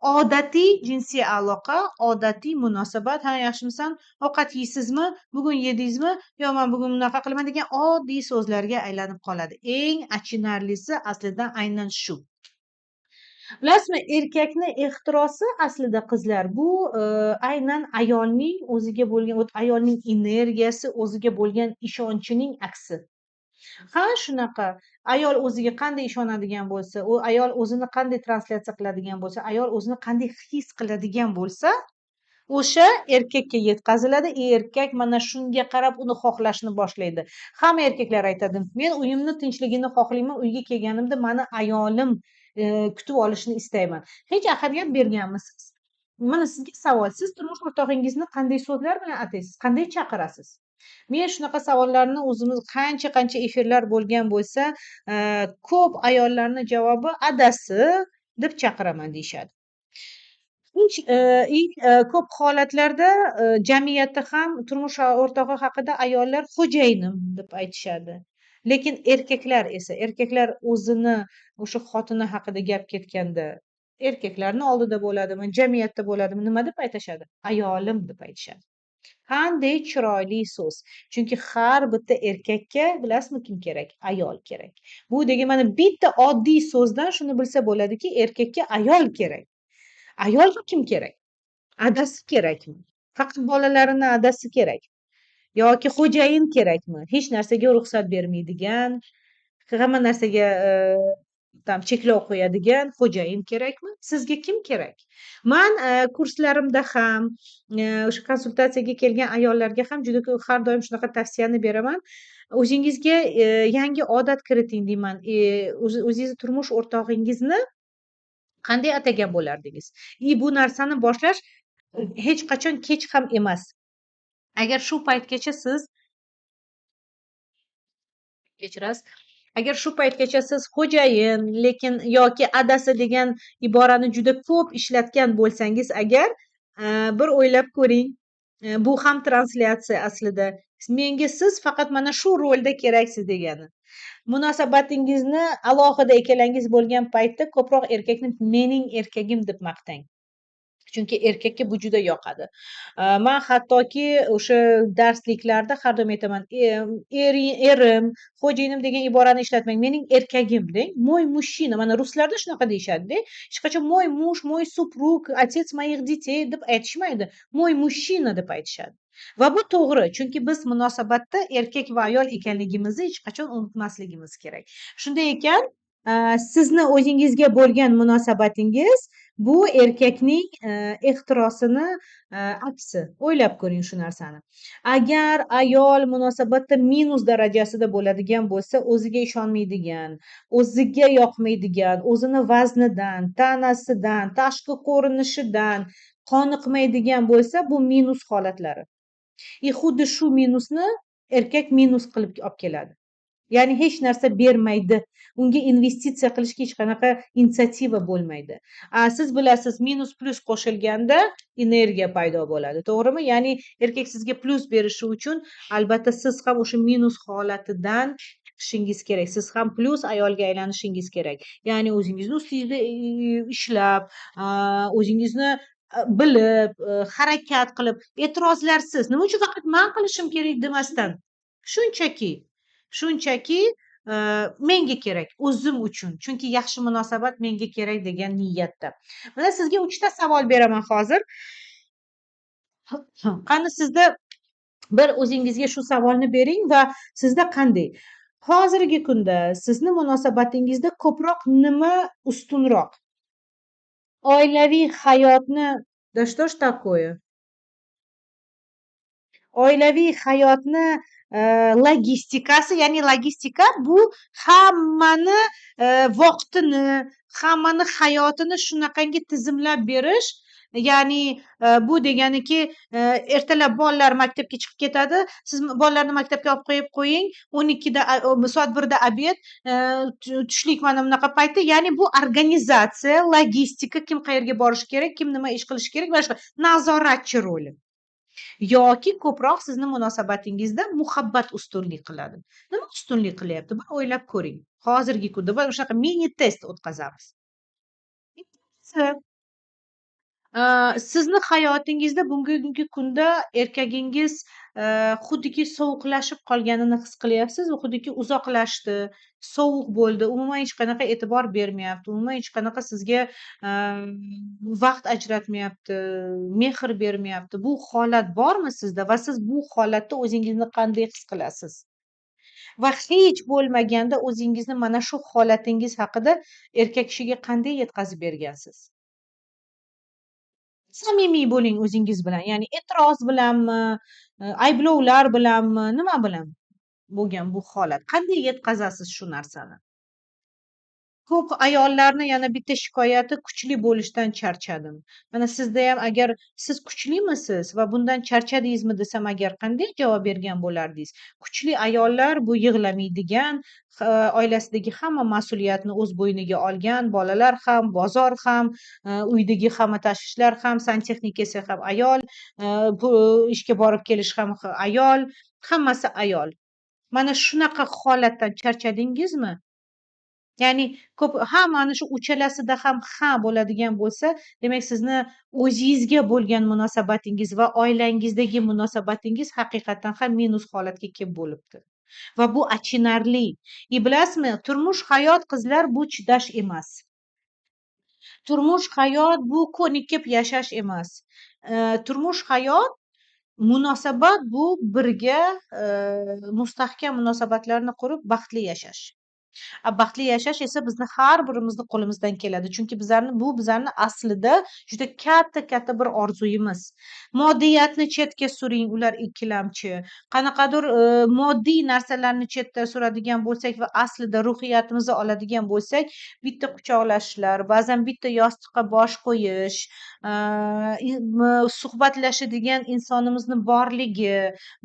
odatiy jinsiy aloqa, odatiy munosabat. Ha, yaxshimisan? Ovqat yeysizmi? Bugun yedingizmi? Yo, men bugun bunaqa qilaman degan oddiy so'zlarga aylanib qoladi. Eng achinarlisi aslida aynan shu. Bilasizmi, erkakni ehtirosi aslida qizlar bu aynan ayolning o'ziga bo'lgan, ayolning energiyasi, o'ziga bo'lgan ishonchining aksi. Ha, shunaqa. Ayol o'ziga qanday ishonadigan bo'lsa, u ayol o'zini qanday translyatsiya qiladigan bo'lsa, ayol o'zini qanday his qiladigan bo'lsa, o'sha erkakka yetkaziladi. Erkak mana shunga qarab uni xohlashni boshlaydi. Hamma erkaklar aytadi, men uyimni tinchligini xohlayman, uyga kelganimda mani ayolim kutib olishini istayman. Hech ahamiyat berganmisiz? Mana sizga savol, siz turmush o'rtog'ingizni qanday so'zlar bilan ataysiz, qanday chaqirasiz? Men shunaqa savollarni o'zimiz qancha efirlar bo'lgan bo'lsa, ko'p ayollarni javobi adasi deb chaqiraman deyishadi. Ko'p holatlarda jamiyatda ham turmush o'rtog'i haqida ayollar xo'jayinim deb aytishadi. Lekin erkaklar o'zini o'sha xotini haqida gap ketganda erkaklarni oldida bo'ladimi, jamiyatda bo'ladimi, nima deb aytishadi? Ayolim deb aytishadi. Qanday chiroyli so'z. Chunki har bitta erkakka bilasizmi kim kerak? Ayol kerak. Bu degan mana bitta oddiy so'zdan shuni bilsa bo'ladiki, erkakka ayol kerak. Ayolga kim kerak? Adasi kerakmi? Faqat bolalarini adasi kerak. Yoki xo'jayin kerakmi? Hech narsaga ruxsat bermaydigan, hamma narsaga tam cheklov qo'yadigan xo'jayin kerakmi? Sizga kim kerak? Man kurslarimda ham, o'sha konsultatsiyaga kelgan ayollarga ham juda ko'p har doim shunaqa tavsiyani beraman. O'zingizga yangi odat kiriting deyman. O'zingizni turmush o'rtog'ingizni qanday atagan bo'lardingiz? Bu narsani boshlash hech qachon kech ham emas. Agar shu paytgacha siz kechirasiz. Agar shu paytgacha siz xo'jayin, lekin yoki adasi degan iborani juda ko'p ishlatgan bo'lsangiz agar, bir o'ylab ko'ring. Bu ham translyatsiya aslida. Menga siz faqat mana shu rolda keraksiz degani. Munosabatingizni alohida ikkalangiz bo'lgan paytda ko'proq erkakni mening erkagim deb maqtang. Chunki erkakka bu juda yoqadi. Man hattoki o'sha darsliklarda har doim aytaman, erim, xo'jayinim degan iborani ishlatmang. Mening erkagim deng. Мой мужчина. Mana ruslarda shunaqa deyishadi-da. Hech qachon мой муж, мой супруг, отец моих детей deb aytishmaydi. Мой мужчина deb aytishadi. Va bu to'g'ri, chunki biz munosabatda erkak va ayol ekanligimizni hech qachon unutmasligimiz kerak. Shunday ekan, sizni o'zingizga bo'lgan munosabatingiz bu erkakning ehtirosini aksi. O'ylab ko'ring shu narsani. Agar ayol munosabatda minus darajasida bo'ladigan bo'lsa, o'ziga ishonmaydigan, o'ziga yoqmaydigan, o'zini vaznidan, tanasidan, tashqi ko'rinishidan qoniqmaydigan bo'lsa, bu minus holatlari. Xuddi shu minusni erkak minus qilib olib keladi. Ya'ni hech narsa bermaydi. Unga investitsiya qilishga hech qanaqa inisiativa bo'lmaydi. Siz bilasiz, minus plus qo'shilganda energiya paydo bo'ladi, to'g'rimi? Ya'ni erkak sizga plus berishi uchun albatta siz ham o'sha minus holatidan chiqishingiz kerak. Siz ham plus ayolga aylanishingiz kerak. Ya'ni o'zingizni ustingizda ishlab, o'zingizni bilib, harakat qilib, e'tirozlarsiz, nima uchun faqat men qilishim kerak demasdan, shunchaki menga kerak, o'zim uchun. Chunki yaxshi munosabat menga kerak degan niyatda. Mana sizga 3 ta savol beraman hozir. Qani sizda bir o'zingizga shu savolni bering va sizda qanday? Hozirgi kunda sizni munosabatingizda ko'proq nima ustunroq? Oilaviy hayotni да что ж такое? Oilaviy hayotni logistikasi, ya'ni logistika bu hammani vaqtini, hammani hayotini shunaqangi tizimlab berish Ya'ni bu deganiki ertalab bolalar maktabga chiqib ketadi. Siz bolalarni maktabga olib qo'yib qo'ying. 12da soat 1da obed, tushlik mana bunaqa payti. Ya'ni bu organizatsiya, logistika, kim qayerga borishi kerak, kim nima ish qilishi kerak, mana shunaqa nazoratchi roli. Yoki ko'proq sizni munosabatingizda muhabbat ustunlik qiladi. Nima ustunlik qilyapti? Bir o'ylab ko'ring. Hozirgi kunda va o'shaqa mini test o'tkazamiz. Ikkinchisi, sizni hayotingizda bugungi kunda erkagingiz xuddiki sovuqlashib qolganini his qilyapsiz. U xuddiki uzoqlashdi, sovuq bo'ldi, umuman hech qanaqa e'tibor bermayapti, umuman hech qanaqa sizga vaqt ajratmayapti, mehr bermayapti. Bu holat bormi sizda va siz bu holatda o'zingizni qanday his qilasiz? Va hech bo'lmaganda o'zingizni mana shu holatingiz haqida erkak kishiga qanday yetkazib bergansiz? Samimiy bo'ling o'zingiz bilan. Ya'ni e'tiroz bilanmi, ayblovlar bilanmi, nima bilan bo'lgan bu holat? Qanday yetkazasiz shu narsani? Ko'p ayollarni yana bitta shikoyati kuchli bo'lishdan charchadim. Mana sizda ham agar siz kuchlimisiz va bundan charchadingizmi desam agar qanday javob bergan bo'lardingiz? Kuchli ayollar bu yig'lamaydigan, oilasidagi hamma mas'uliyatni o'z bo'yniga olgan, bolalar ham, bozor ham, uydagi hamma tashvishlar ham, santexnika esa ham ayol, bu ishga borib kelish ham ayol, hammasi ayol. Mana shunaqa holatdan charchadingizmi? Ya'ni ko'p mana shu uchalasida ham "ha" bo'ladigan bo'lsa, demak sizni o'zingizga bo'lgan munosabatingiz va oilangizdagi munosabatingiz haqiqatan ham minus holatga kelib bo'libdi. Va bu achinarli. Bilasizmi, turmush hayot qizlar bu chidash emas. Turmush hayot bu ko'nikib yashash emas. Turmush hayot, munosabat bu birga mustahkam munosabatlarni qurib baxtli yashash. Baxtli yashash esa bizni har birimizni qo'limizdan keladi. Chunki bizlarni aslida juda katta bir orzuyimiz. Moddiyatni chetga suring, ular ikkilamchi. Qanaqadir moddiy narsalarni chetda suradigan bo'lsak va aslida ruhiyatimizni oladigan bo'lsak, bitta quchoqlashishlar, ba'zan bitta yostiqqa bosh qo'yish, suhbatlashadigan insonimizni borligi,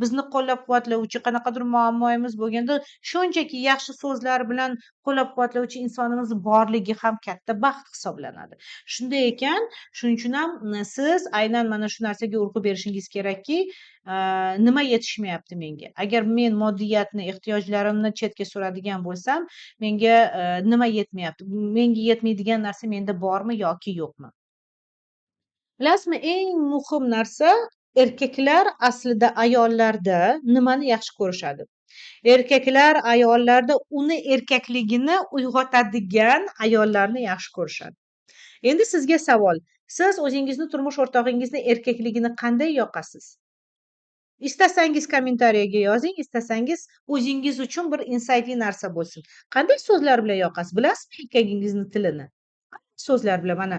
bizni qo'llab-quvvatlovchi qanaqadir muammoyimiz bo'lganda shunchaki yaxshi so'zlar bilan qo'llab-quvvatlovchi insonimiz borligi ham katta baxt hisoblanadi. Shunday ekan, shuning uchun ham siz aynan mana shu narsaga urg'u berishingiz kerakki, nima yetishmayapti menga? Agar men moddiyatni, ehtiyojlarimni chetga suradigan bo'lsam, menga nima yetmayapti? Menga yetmaydigan narsa menda bormi yoki yo'qmi? Bilasizmi, eng muhim narsa erkaklar aslida ayollarda nimani yaxshi ko'rishadi? Erkaklar ayollarda uni erkakligini uyg'otadigan ayollarni yaxshi ko'rishadi. Endi sizga savol. Siz o'zingizni turmush o'rtog'ingizni erkakligini qanday yoqasiz? Istasangiz kommentariyaga yozing, istasangiz o'zingiz uchun bir insightli narsa bo'lsin. Qanday so'zlar bilan yoqasiz? Bilasizmi erkagingizni tilini? So'zlar bilan mana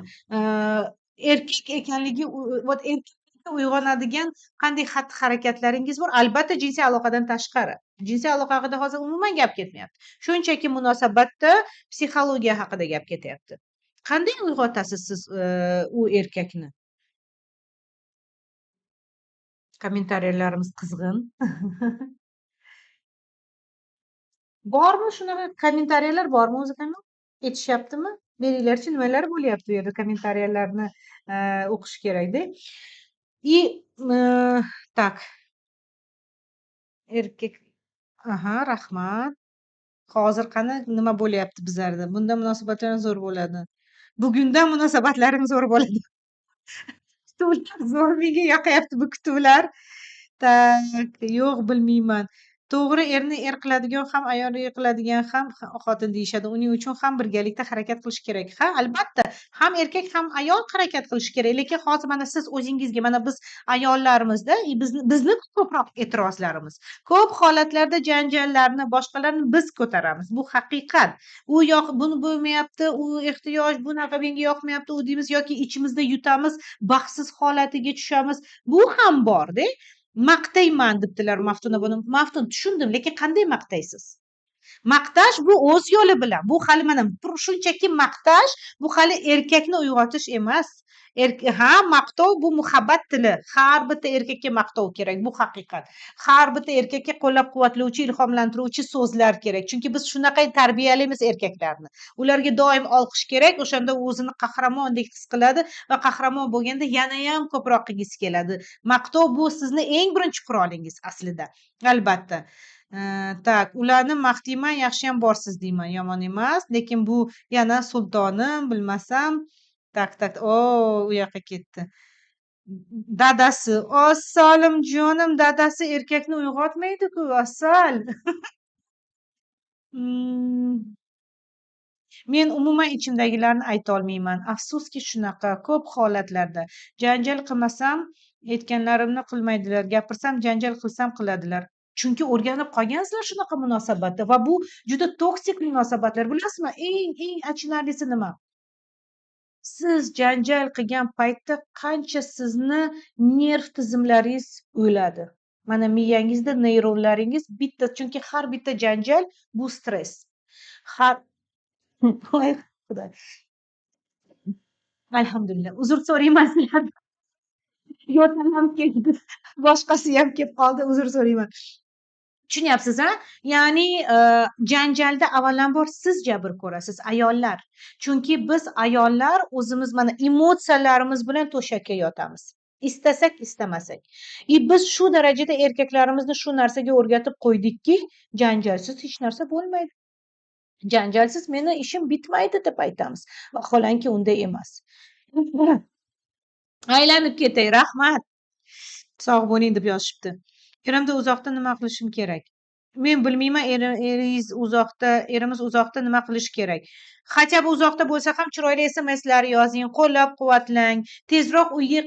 erkak ekanligi erkaklikka uyg'onadigan qanday xatti-harakatlaringiz bor? Albatta jinsiy aloqadan tashqari. Jinsiy aloqa haqida hozir umuman gap ketmayapti. Shunchaki munosabatda psixologiya haqida gap ketyapti. Qanday uyg'otasiz siz u erkakni? Kommentariyalarimiz qizg'in. Bormi shunaqa kommentariyalar bormi o'zi ham? Aytishyaptimi? Beringlarchi, nimalar bo'lyapti bu yerda kommentariyalarni o'qish kerakda. Так. Erkak. Aha, rahmat. Hozir qani nima bo'lyapti bizlarda? Bunda munosabatlar zo'r bo'ladi. Bugundan munosabatlarim zo'r bo'ladi. Kutuvlar zo'r, menga yoqayapti bu kutuvlar. Tak, yo'q bilmayman. To'g'ri, erni er qiladigan ham, ayolni er qiladigan ham xotin deyishadi. Uning uchun ham birgalikda harakat qilish kerak. Ha, albatta, ham erkak ham ayol harakat qilishi kerak. Lekin hozir mana siz o'zingizga, mana biz ayollarimizda, bizni ko'proq e'tirozlarimiz. Ko'p holatlarda janjallarni, boshqalarni biz ko'taramiz. Bu haqiqat. U yoq buni bo'lmayapti, u ehtiyoj, bunaqa menga yoqmayapti, u deymiz yoki ichimizda yutamiz, baxtsiz holatiga tushamiz. Bu ham bor-da. Maqtayman debdilar Maftuna buni. Maftun, tushundim, lekin qanday maqtaysiz? Maqtash bu o'z yo'li bilan. Bu hali mana shunchaki maqtash, bu hali erkakni uyg'otish emas. ha, maqtov bu muhabbat tili. Har bitta erkakka maqtov kerak, bu haqiqat. Har bitta erkakka qo'llab-quvvatlovchi, ilhomlantiruvchi so'zlar kerak. Chunki biz shunaqa tarbiyalaymiz erkaklarni. Ularga doim olqish kerak, o'shanda u o'zini qahramondek his qiladi va qahramon bo'lganda yanayam ko'proq qilgisi keladi. Maqtov bu sizni eng birinchi qurolingiz aslida. Albatta. Tak, ularni maqtayman, yaxshiyam borsiz deyman, yomon emas. Lekin bu yana sultonim, bilmasam. Tak. O, u yoqqa ketdi. Dadasi, Assalimjonim, dadasi erkakni uyg'otmaydi-ku, Assal. Men umuman ichimdagilarni aytolmayman. Afsuski shunaqa ko'p holatlarda janjal qilmasam aytganlarimni qilmaydilar, gapirsam janjal qilsam qiladilar. Chunki o'rganib qolgansizlar shunaqa munosabatda va bu juda toksik munosabatlar. Bilasizmi, eng achinarlisi nima? Siz janjal qilgan paytda qancha sizni nerv tizimlaringiz o'ladi. Mana miyangizda neyronlaringiz bitta, chunki har bitta janjal bu stress. Har voy Xudo. Alhamdulillah. Uzr so'rayman sizlardan. Yo'talim keldi. Boshqasi ham kelib qoldi. Uzr so'rayman. Tushunyapsiz, a? Ya'ni janjalda avvalambor siz jabr ko'rasiz, ayollar. Chunki biz ayollar o'zimiz mana emotsiyalarimiz bilan to'shakka yotamiz. Istasak, istamasak. Biz shu darajada erkaklarimizni shu narsaga o'rgatib qo'ydikki, janjalsiz hech narsa bo'lmaydi. Janjalsiz meni ishim bitmaydi deb aytamiz. Vaholanki unday emas. Aylanib ketay, rahmat. Sog' bo'ling deb yozishibdi. Erimda uzoqda nima qilishim kerak? Men bilmayman, erimiz uzoqda nima qilish kerak? Hatto uzoqda bo'lsa ham chiroyli SMSlar yozing, qo'llab-quvvatlang, tezroq uyga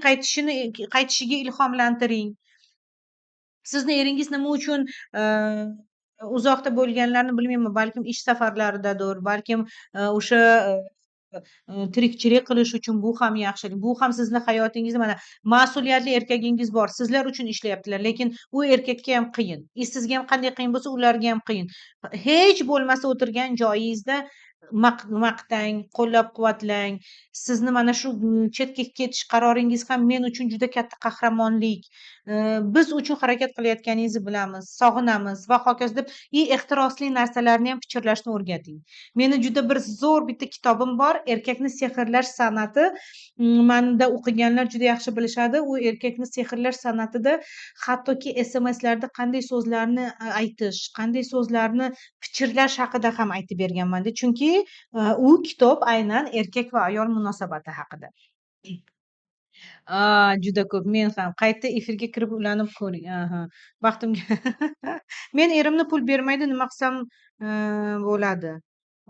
qaytishiga ilhomlantiring. Sizni eringiz nima uchun uzoqda bo'lganlarni bilmayman, balkim ish safarlaridadir, balkim o'sha tirikchilik qilish uchun bu ham yaxshilik. Bu ham sizni hayotingizda mana mas'uliyatli erkagingiz bor. Sizlar uchun ishlayaptilar, lekin u erkakka ham qiyin. Sizga ham qanday qiyin bo'lsa, ularga ham qiyin. Hech bo'lmasa o'tirgan joyingizda maqtang, qo'llab-quvvatlang. Sizni mana shu chetga ketish qaroringiz ham men uchun juda katta qahramonlik. Biz uchun harakat qilayotganingizni bilamiz, sog'inamiz va hokazo deb ehtirosli narsalarni ham fikrlashni o'rgating. Meni juda bir zo'r bitta kitobim bor, Erkakni sehrlash san'ati. Manda o'qiganlar juda yaxshi bilishadi. U erkakni sehrlash san'atida hattoki SMSlarda qanday so'zlarni aytish, qanday so'zlarni fikrlash haqida ham aytib berganman-da. Chunki u kitob aynan erkak va ayol munosabati haqida. Juda ko'p. Men ham qayta efirga kirib ulanib ko'ring. Baxtimga. Men erimni pul bermaydi, nima qilsam bo'ladi?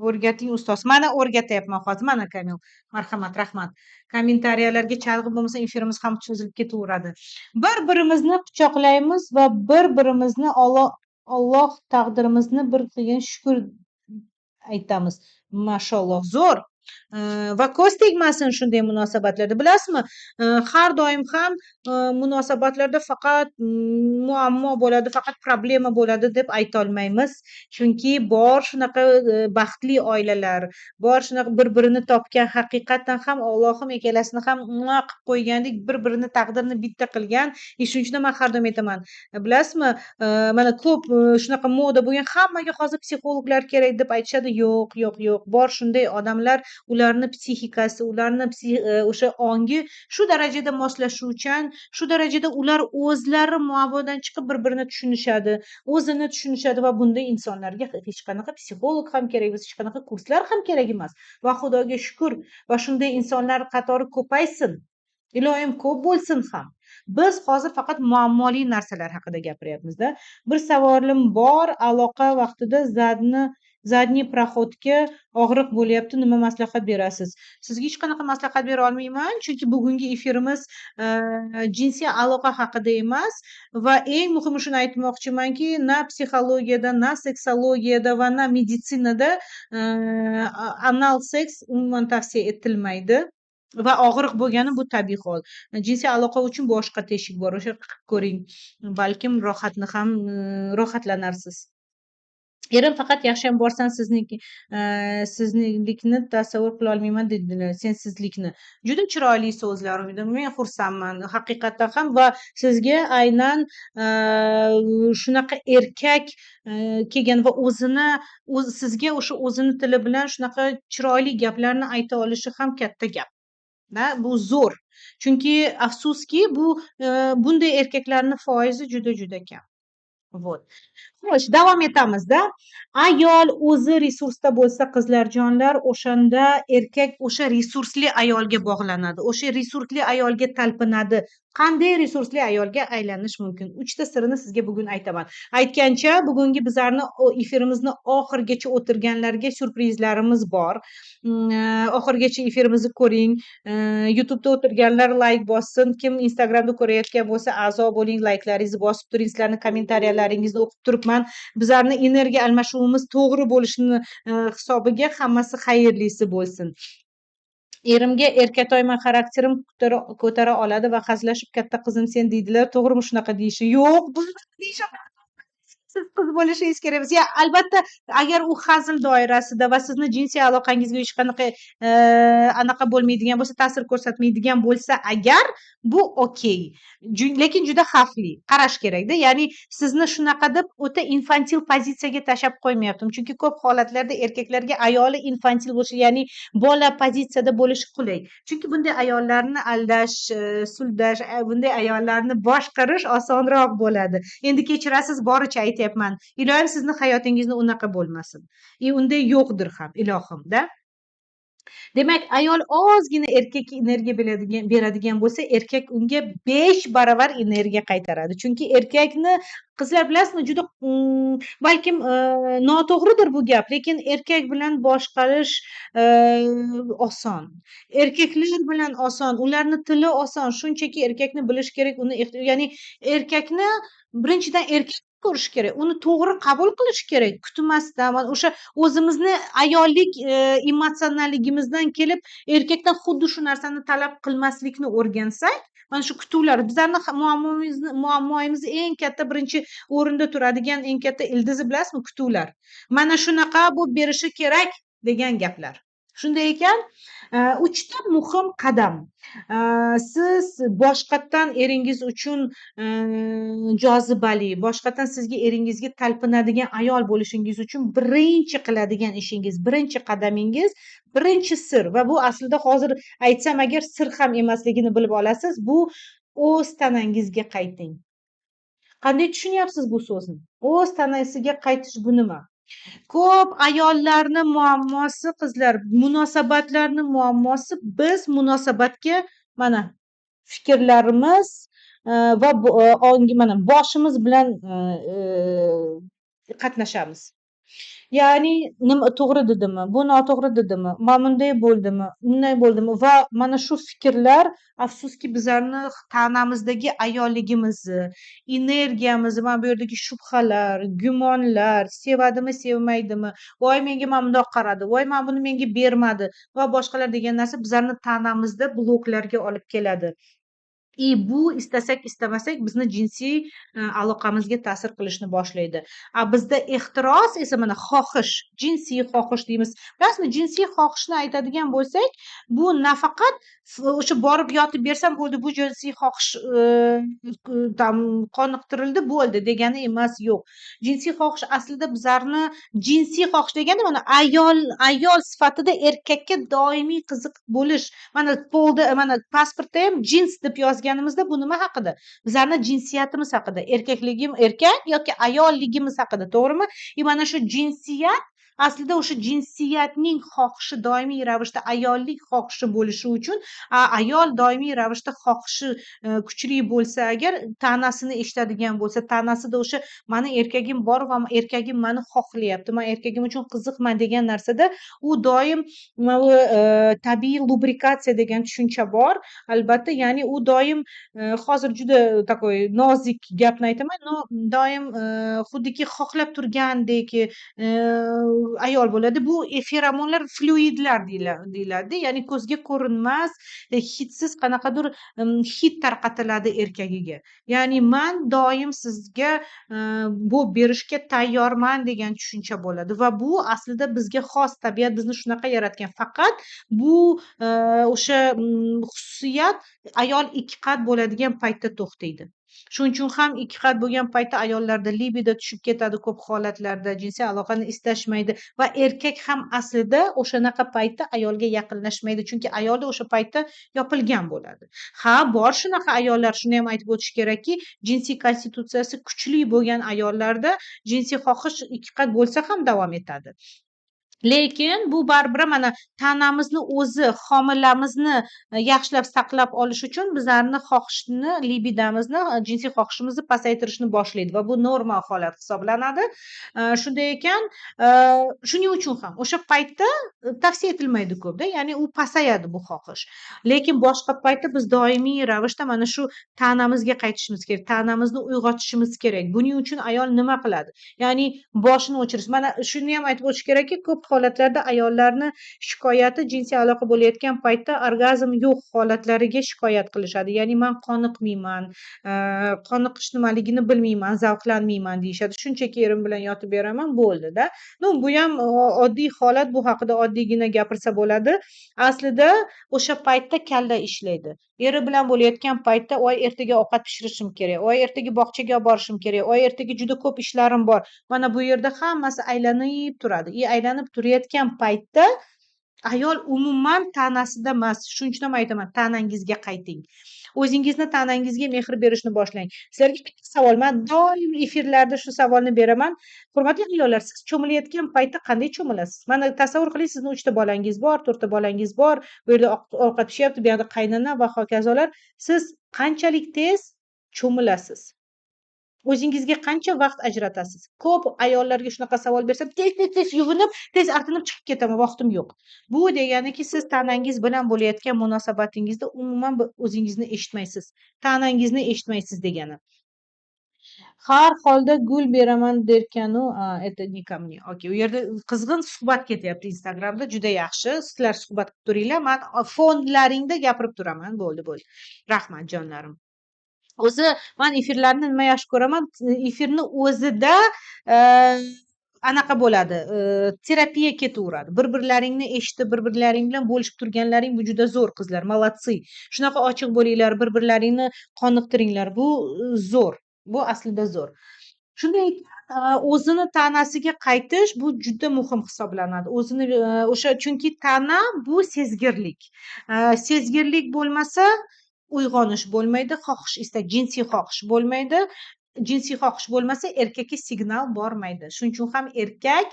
O'rgating ustoz. Mana o'rgatyapman hozir. Mana Kamil. Marhamat, rahmat. Kommentariyalarga chalg'ib bo'lmasa efirimiz ham cho'zilib ketaveradi. Bir-birimizni quchoqlaymiz va bir-birimizni Alloh taqdirimizni bir qilgan shukr aytamiz. Mashalloh, zo'r. Va ko'z tegmasin shunday munosabatlarda. Bilasizmi, har doim ham munosabatlarda faqat muammo bo'ladi, faqat problema bo'ladi deb aytolmaymiz. Chunki bor shunaqa baxtli oilalar, bor shunaqa bir-birini topgan, haqiqatan ham Allohim ikkalasini ham qilib qo'ygandek bir-birini taqdirini bitta qilgan. Shuning uchun men har doim aytaman. Bilasizmi, mana ko'p shunaqa moda bo'lgan, hammaga hozir psixologlar kerak deb aytishadi. Yo'q. Bor shunday odamlar, ularni psixikasi, ularni o'sha ongi shu darajada moslashuvchan, shu darajada ular o'zlari muammodan chiqib bir-birini tushunishadi, o'zini tushunishadi va bunday insonlarga hech qanaqa psixolog ham kerak emas, hech qanaqa kurslar ham kerak emas. Va Xudoga shukr, va shunday insonlar qatori ko'paysin. Ilohim ko'p bo'lsin ham. Biz hozir faqat muammoli narsalar haqida gapiryapmiz-da. Bir savolim bor, aloqa vaqtida zadniy proxodga og'riq bo'lyapti, nima maslahat berasiz? Sizga hech qanaqa maslahat bera olmayman, chunki bugungi efirimiz jinsiy aloqa haqida emas va eng muhimi shuni aytmoqchimanki, na psixologiyada, na seksologiyada va na meditsinada anal seks umuman tavsiya etilmaydi. Va og'riq bo'lgani bu tabiiy hol. Jinsiy aloqa uchun boshqa teshik bor, o'sha qilib ko'ring. Balkim rohatni ham rohatlanarsiz. Erim faqat yaxshiyam borsan siznikni tasavvur qilolmayman dedilar, sensizlikni. Juda chiroyli so'zlar, men xursandman haqiqatdan ham va sizga aynan shunaqa erkak kelgan va sizga o'sha o'zini tili bilan shunaqa chiroyli gaplarni ayta olishi ham katta gap. Bu zo'r. Chunki afsuski bunday erkaklarni foizi juda kam. Вот. Xo'sh, davom etamizda. Ayol o'zi resursda bo'lsa, qizlarjonlar, o'shanda erkak o'sha resursli ayolga bog'lanadi. O'sha resursli ayolga talpinadi. Qanday resursli ayolga aylanish mumkin? 3 ta sirini sizga bugun aytaman. Aytgancha, bugungi bizlarni efirimizni oxirigacha o'tirganlarga syurprizlarimiz bor. Oxirigacha efirimizni ko'ring. YouTube'da o'tirganlar like bossin. Kim Instagramda ko'rayotgan bo'lsa, a'zo bo'ling, layklaringizni bosib turing. Sizlarning kommentariyallaringizni o'qib turibman. Bizlarni energiya almashuvimiz to'g'ri bo'lishini hisobiga hammasi xayrlisi bo'lsin. Erimga erkatoyman, xarakterim ko'tara oladi va hazillashib katta qizim sen deydilar. To'g'rimi shunaqa deyishi? Yo'q, bu deyish siz qiz bo'lishingiz kerak emas. Albatta, agar u hazil doirasida va sizni jinsiy aloqangizga hech qanaqa anaqa bo'lmaydigan bo'lsa, ta'sir ko'rsatmaydigan bo'lsa agar, bu okey. Lekin juda xavfli. Qarash kerakda. Ya'ni sizni shunaqa deb o'ta infantil pozitsiyaga tashab qo'ymayaptim. Chunki ko'p holatlarda erkaklarga ayoli infantil bo'lishi, ya'ni bola pozitsiyada bo'lishi qulay. Chunki bunday ayollarni aldash, suldash, bunday ayollarni boshqarish osonroq bo'ladi. Endi kechirasiz, boricha aytyapman. Ilohim sizni hayotingizda unaqa bo'lmasin. Unday yo'qdir ham, ilohim-da. Demak, ayol ozgina erkakka energiya beradigan bo'lsa, erkak unga 5 baravar energiya qaytaradi. Chunki erkakni qizlar bilasizmi, juda balkim noto'g'ridir bu gap, lekin erkak bilan boshqarish oson. Erkaklar bilan oson, ularni tili oson. Shunchaki erkakni bilish kerak, ya'ni erkakni birinchidan erkak ko'rish kerak, uni to'g'ri qabul qilish kerak, kutmasdan. O'sha o'zimizni ayollik emotsionalligimizdan kelib erkakdan xuddi shu narsani talab qilmaslikni o'rgansak, mana shu kutuvlar bizlarni muammomizni eng katta birinchi o'rinda turadigan eng katta ildizi bilasizmi? Kutuvlar. Mana shunaqa bo'lib berishi kerak degan gaplar. Shunday ekan, 3 ta muhim qadam. Siz boshqatdan eringiz uchun jozibali, boshqatdan sizga eringizga talpinadigan ayol bo'lishingiz uchun birinchi qiladigan ishingiz, birinchi qadamingiz, birinchi sir va bu aslida hozir aytsam agar sir ham emasligini bilib olasiz, bu o'z tanangizga qayting. Qanday tushunyapsiz bu so'zni? O'z tanasiga qaytish bu nima? Ko'p ayollarni muammosi, qizlar, munosabatlarni muammosi, biz munosabatga mana fikrlarimiz va mana boshimiz bilan qatnashamiz. Ya'ni nima to'g'ri dedimmi, bu noto'g'ri dedimmi, mana bunday bo'ldimi, unday bo'ldimi va mana shu fikrlar afsuski bizlarni tanamizdagi ayolligimizni, energiyamizni, mana bu yerdagi shubhalar, gumonlar, sevadimi, sevmaydimi, voy menga mana bundoq qaradi, voy mana buni menga bermadi va boshqalar degan narsa bizlarni tanamizda bloklarga olib keladi. Bu istasak istamasak bizni jinsiy aloqamizga ta'sir qilishni boshlaydi. Bizda ehtiros esa mana xohish, jinsiy xohish deymiz. Bilasizmi, jinsiy xohishni aytadigan bo'lsak, bu nafaqat o'sha borib yotib bersam bo'ldi, bu jinsiy xohish qoniqtirildi, bo'ldi degani emas, yo'q. Jinsiy xohish aslida bizlarni jinsiy xohish degani mana ayol sifatida erkakka doimiy qiziq bo'lish. Mana mana pasportda ham jins deb yozganimizda bu nima haqida? Bizlarni jinsiyatimiz haqida, erkak yoki ayolligimiz haqida, to'g'rimi? Mana shu jinsiyat aslida o'sha jinsiyatning xohishi doimiy ravishda ayollik xohishi bo'lishi uchun ayol doimiy ravishda xohishi kuchli bo'lsa agar, tanasini eshitadigan bo'lsa, tanasida o'sha mani erkagim bor va erkagim mani xohlayapti, men erkagim uchun qiziqman degan narsada u doim tabiiy lubrikatsiya degan tushuncha bor. Albatta, ya'ni u doim hozir juda takoy nozik gapni aytaman, doim xuddiki xohlab turgandek ayol bo'ladi. Bu feromonlar fluidlar deyiladi. Ya'ni ko'zga ko'rinmas, hidsiz qanaqadir hid tarqatiladi erkagiga. Ya'ni man doim sizga bu berishga tayyorman degan tushuncha bo'ladi va bu aslida bizga xos, tabiat bizni shunaqa yaratgan. Faqat bu o'sha xususiyat ayol ikki qat bo'ladigan paytda to'xtaydi. Shuning uchun ham ikki qat bo'lgan paytda ayollarda libido tushib ketadi, ko'p holatlarda jinsiy aloqani istashmaydi va erkak ham aslida o'shanaqa paytda ayolga yaqinlashmaydi, chunki ayolda o'sha paytda yopilgan bo'ladi. Ha, bor shunaqa ayollar, shuni ham aytib o'tish kerakki, jinsiy konstitutsiyasi kuchli bo'lgan ayollarda jinsiy xohish ikki qat bo'lsa ham davom etadi. Lekin bu baribir mana tanamizni o'zi, homilamizni yaxshilab saqlab olish uchun bizlarni xohishni, libidamizni, jinsiy xohishimizni pasaytirishni boshlaydi va bu normal holat hisoblanadi. Shunday ekan, shuning uchun ham o'sha paytda tavsiya etilmaydi ko'pda, ya'ni u pasayadi bu xohish. Lekin boshqa paytda biz doimiy ravishda mana shu tanamizga qaytishimiz kerak, tanamizni uyg'otishimiz kerak. Buning uchun ayol nima qiladi? Ya'ni boshini o'chirish. Mana shuni ham aytib o'tish kerakki, ko'p holatlarda ayollarni shikoyati jinsiy aloqa bo'layotgan paytda orgazm yo'q holatlariga shikoyat qilishadi. Ya'ni man qoniqmayman, qoniqish nimaligini bilmayman, zavqlanmayman deyishadi. Shunchaki erim bilan yotib beraman, bo'ldi-da. Bu ham oddiy holat, bu haqida oddiygina gapirsa bo'ladi. Aslida o'sha paytda kalla ishlaydi. Eri bilan bo'layotgan paytda voy ertaga ovqat pishirishim kerak, voy ertaga bog'chaga olib borishim kerak, voy ertaga juda ko'p ishlarim bor. Mana bu yerda hammasi aylanib turadi. Aylanib turayotgan paytda ayol umuman tanasida emas. Shuning uchun ham aytaman, tanangizga qayting. O'zingizni tanangizga mehr berishni boshlang. Sizlarga bitta savol, men doim efirlarda shu savolni beraman. Hurmatli ayollar, siz cho'milayotgan paytda qanday cho'milasiz? Mana tasavvur qiling, sizning 3 ta bolangiz bor, 4 ta bolangiz bor, bu yerda ovqat pishyapti, bu yoqda qaynona va hokazolar. Siz qanchalik tez cho'milasiz? O'zingizga qancha vaqt ajratasiz? Ko'p ayollarga shunaqa savol bersam, tez yuvinib, tez artinib chiqib ketaman, vaqtim yo'q. Bu deganiki, siz tanangiz bilan bo'layotgan munosabatingizda umuman o'zingizni eshitmaysiz. Tanangizni eshitmaysiz degani. Har holda gul beraman derkanu, это не ко мне. Okey, u yerda qizg'in suhbat ketyapti Instagramda, juda yaxshi. Sizlar suhbat qilib turinglar, men fonlaringda gapirib turaman. Bo'ldi. Rahmat jonlarim. O'zi men efirlarni nima yaxshi ko'raman, efirni o'zida anaqa bo'ladi, terapiya ketaveradi. Bir-birlaringni eshitib, bir-birlaring bilan bo'lishib turganlaring bu juda zo'r qizlar, молодцы. Shunaqa ochiq bo'linglar, bir-birlaringni qoniqtiringlar. Bu zo'r. Bu aslida zo'r. Shunday o'zini tanasiga qaytish bu juda muhim hisoblanadi. O'zini o'sha, chunki tana bu sezgirlik. Sezgirlik bo'lmasa uyg'onish bo'lmaydi, xohish, istak, jinsiy xohish bo'lmaydi. Jinsiy xohish bo'lmasa erkakka signal bormaydi. Shuning uchun ham erkak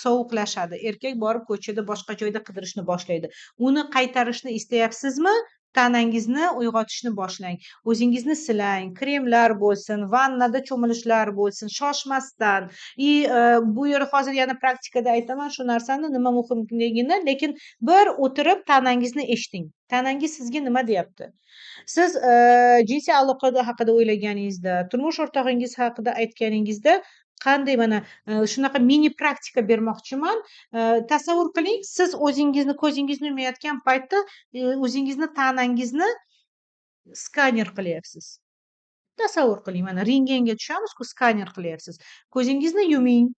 sovuqlashadi. Erkak borib ko'chada boshqa joyda qidirishni boshlaydi. Uni qaytarishni istayapsizmi? Tanangizni uyg'otishni boshlang. O'zingizni silang, kremlar bo'lsin, vannada cho'milishlar bo'lsin, shoshmasdan. Bu yer hozir yana praktikada aytaman shu narsani, nima muhimligini, lekin bir o'tirib tanangizni eshiting. Tanangiz sizga nima deyapti? Siz jinsiy aloqa haqida o'ylaganingizda, turmush o'rtog'ingiz haqida aytganingizda qanday, mana shunaqa mini praktika bermoqchiman. Tasavvur qiling, siz o'zingizni ko'zingizni yumayotgan paytda o'zingizni tanangizni skaner qilyapsiz. Tasavvur qiling, mana rentgenga tushamiz-ku, skaner qilyapsiz. Ko'zingizni yuming.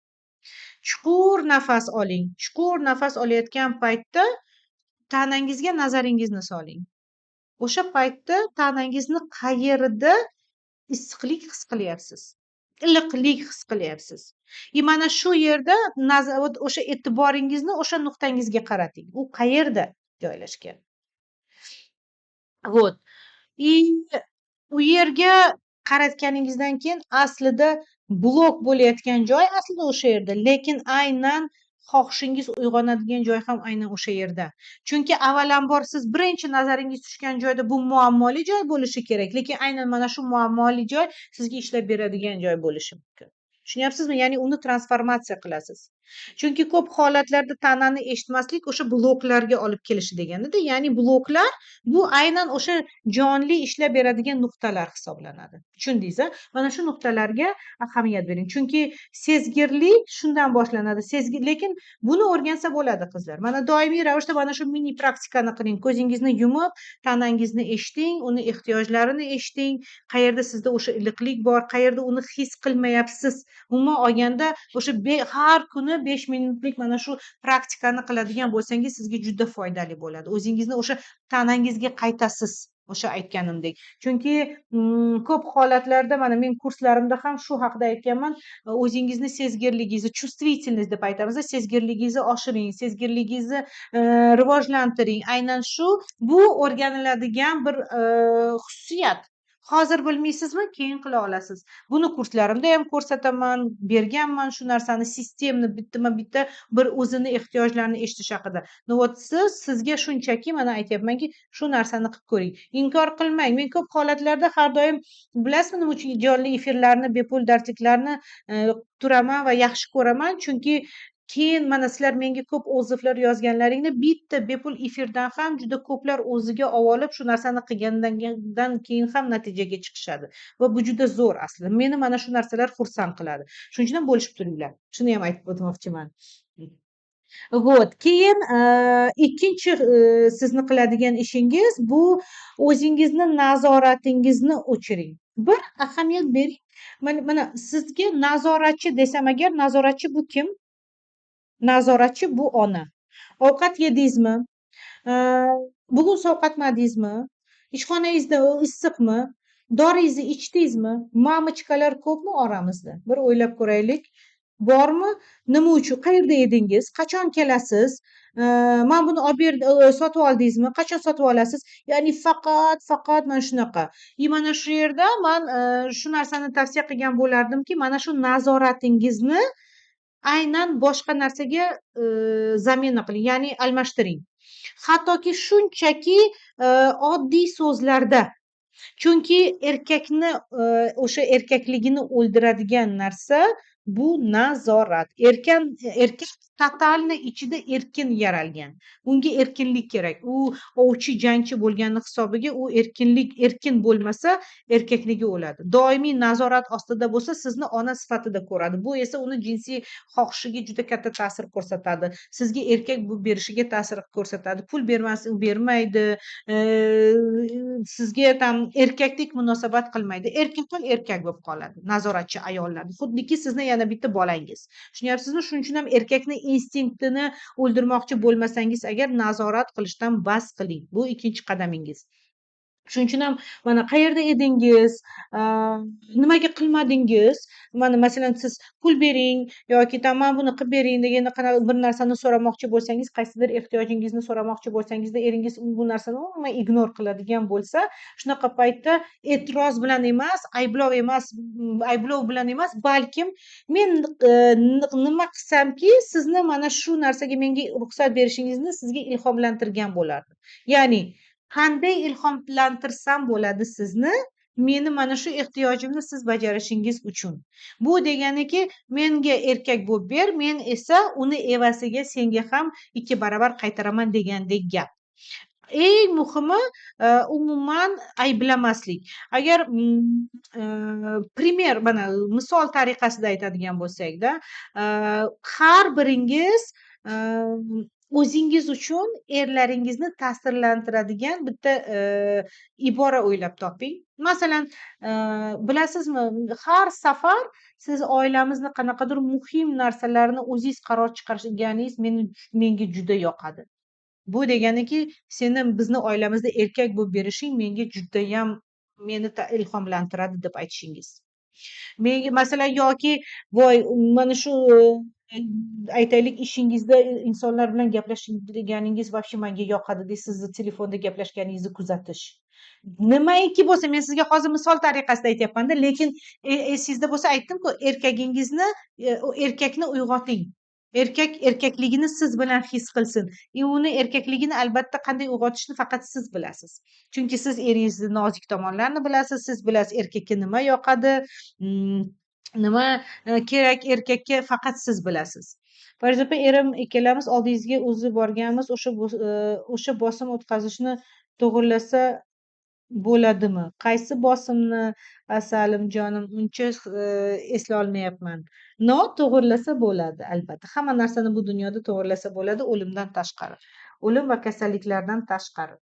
Chuqur nafas oling. Chuqur nafas olayotgan paytda tanangizga nazaringizni soling. O'sha paytda tanangizni qayerida issiqlik his qilyapsiz? Iliqlik his qilyapsiz. Mana shu yerda o'sha e'tiboringizni o'sha nuqtangizga qarating. U qayerda joylashgan? Вот. U yerga qaratganingizdan keyin aslida blok bo'layotgan joy aslida o'sha yerda, lekin aynan xohishingiz uyg'onadigan joy ham aynan o'sha yerda. Chunki avvalambor siz birinchi nazaringiz tushgan joyda bu muammoli joy bo'lishi kerak, lekin aynan mana shu muammoli joy sizga ishlab beradigan joy bo'lishi mumkin. Tushunyapsizmi? Ya'ni uni transformatsiya qilasiz. Chunki ko'p holatlarda tanani eshitmaslik o'sha bloklarga olib kelishi deganda, ya'ni bloklar bu aynan o'sha jonli ishlab beradigan nuqtalar hisoblanadi. tushundingiz? Mana shu nuqtalarga ahamiyat bering. Chunki sezgirlik shundan boshlanadi. Lekin buni o'rgansa bo'ladi qizlar. Mana doimiy ravishda mana shu mini praktikani qiling. Ko'zingizni yumib, tanangizni eshiting, uni ehtiyojlarini eshiting. Qayerda sizda o'sha iliqlik bor, qayerda uni his qilmayapsiz. Umuman olganda o'sha har kuni 5 minutlik mana shu praktikani qiladigan bo'lsangiz, sizga juda foydali bo'ladi. O'zingizni o'sha tanangizga qaytasiz. O'sha aytganimdek. Chunki ko'p holatlarda mana men kurslarimda ham shu haqida aytganman. O'zingizni sezgirligingizni, чувствительность deb aytamiz, sezgirligingizni oshiring, sezgirligingizni rivojlantiring. Aynan shu bu o'rganiladigan bir xususiyat. Hozir bilmaysizmi, keyin qila olasiz. Buni kurslarimda ham ko'rsataman, berganman shu narsani sistemni bittama-bitta bir o'zini ehtiyojlarini eshitish haqida. No вот sizga shunchaki mana aytyapmanki, shu narsani qilib ko'ring. Inkor qilmang. Men ko'p holatlarda har doim bilasizmi nima uchun jonli efirlarni, bepul darsliklarni turaman va yaxshi ko'raman, chunki keyin mana sizlar menga ko'p o'ziflar yozganlaringda bitta bepul efirdan ham juda ko'plar o'ziga olib shu narsani qilgandan keyin ham natijaga chiqishadi va bu juda zo'r aslida. Meni mana shu narsalar xursand qiladi. Shuning uchun ham bo'lishib turinglar. Shuni ham aytib o'tmoqchiman. Вот. Keyin ikkinchi sizni qiladigan ishingiz bu o'zingizni nazoratingizni o'chiring. Bir ahamiyat bering. Mana sizga nazoratchi desam agar, nazoratchi bu kim? Nazoratchi bu ona. Ovqat yedingizmi? Bugun sovqatmadingizmi? Ishxonangizda issiqmi? Doringizni ichdingizmi? Mamichkalar ko'pmi oramizda? Bir o'ylab ko'raylik. Bormi? Nima uchun? Qayerda edingiz? Qachon kelasiz? Men buni sotib oldingizmi? Qachon sotib olasiz? Ya'ni faqat mana shunaqa. Mana shu yerda men shu narsani tavsiya qilgan bo'lardimki, mana shu nazoratingizni aynan boshqa narsaga zamena qiling, ya'ni almashtiring. Hattoki shunchaki oddiy so'zlarda. Chunki erkakni o'sha erkakligini o'ldiradigan narsa bu nazorat. Erkak totalni ichida erkin yaralgan. Unga erkinlik kerak. U ovchi jangchi bo'lgani hisobiga u erkin bo'lmasa erkakligi o'ladi. Doimiy nazorat ostida bo'lsa sizni ona sifatida ko'radi. Bu esa uni jinsiy xohishiga juda katta ta'sir ko'rsatadi. Sizga erkak bu berishiga ta'sir ko'rsatadi. Pul bermasa u bermaydi. Sizga ham erkaklik munosabat qilmaydi. Erkak bo'lib qoladi. Nazoratchi ayollar. Xuddiki sizni yana bitta bolangiz. Tushunyapsizmi? Shuning uchun ham erkakni instinktini o'ldirmoqchi bo'lmasangiz agar nazorat qilishdan bas qiling. Bu ikkinchi qadamingiz. Shuning uchun ham mana qayerda edingiz, nimaga qilmadingiz? Mana masalan siz pul bering yoki men buni qilib bering degan bir narsani so'ramoqchi bo'lsangiz, qaysidir ehtiyojingizni so'ramoqchi bo'lsangizda eringiz bu narsani umuman ignor qiladigan bo'lsa, shunaqa paytda e'tiroz bilan emas, ayblov bilan emas, balkim men nima qilsamki, sizni mana shu narsaga menga ruxsat berishingizni sizga ilhomlantirgan bo'lardi. Ya'ni qanday ilhomlantirsam bo'ladi sizni, meni mana shu ehtiyojimni siz bajarishingiz uchun. Bu deganiki, menga erkak bo'lib ber, men esa uni evaziga senga ham 2 barobar qaytaraman degandek gap. Eng muhimi umuman ayblamaslik. Agar primer mana misol tariqasida aytadigan bo'lsak-da, har biringiz o'zingiz uchun erlaringizni ta'sirlantiradigan bitta ibora o'ylab toping. Masalan, bilasizmi, har safar siz oilamizni qanaqadir muhim narsalarni o'zingiz qaror chiqarganingiz menga juda yoqadi. Bu deganiki, bizni oilamizda erkak bo'lib berishing menga judayam meni ilhomlantiradi deb aytishingiz. Menga masalan yoki voy mana shu aytaylik ishingizda insonlar bilan gaplashganingiz вообще menga yoqadi deb sizni telefonda gaplashganingizni kuzatish. Nimaiki bo'lsa, men sizga hozir misol tariqasida aytyapman-da, lekin esingizda bo'lsa aytdim-ku, erkakni uyg'oting. Erkakligini siz bilan his qilsin. Uni erkakligini albatta qanday uyg'otishni faqat siz bilasiz. Chunki siz eringizni nozik tomonlarini bilasiz, siz bilasiz erkakka nima yoqadi, nima kerak erkakka faqat siz bilasiz. Farz opa, erim ikkalamiz oldingizga o'zi borganmiz, o'sha bosim o'tkazishni to'g'rilasa bo'ladimi? Qaysi bosimni Asalimjonim uncha eslolmayapman. No, to'g'rilasa bo'ladi, albatta. Hamma narsani bu dunyoda to'g'rilasa bo'ladi, o'limdan tashqari. O'lim va kasalliklardan tashqari.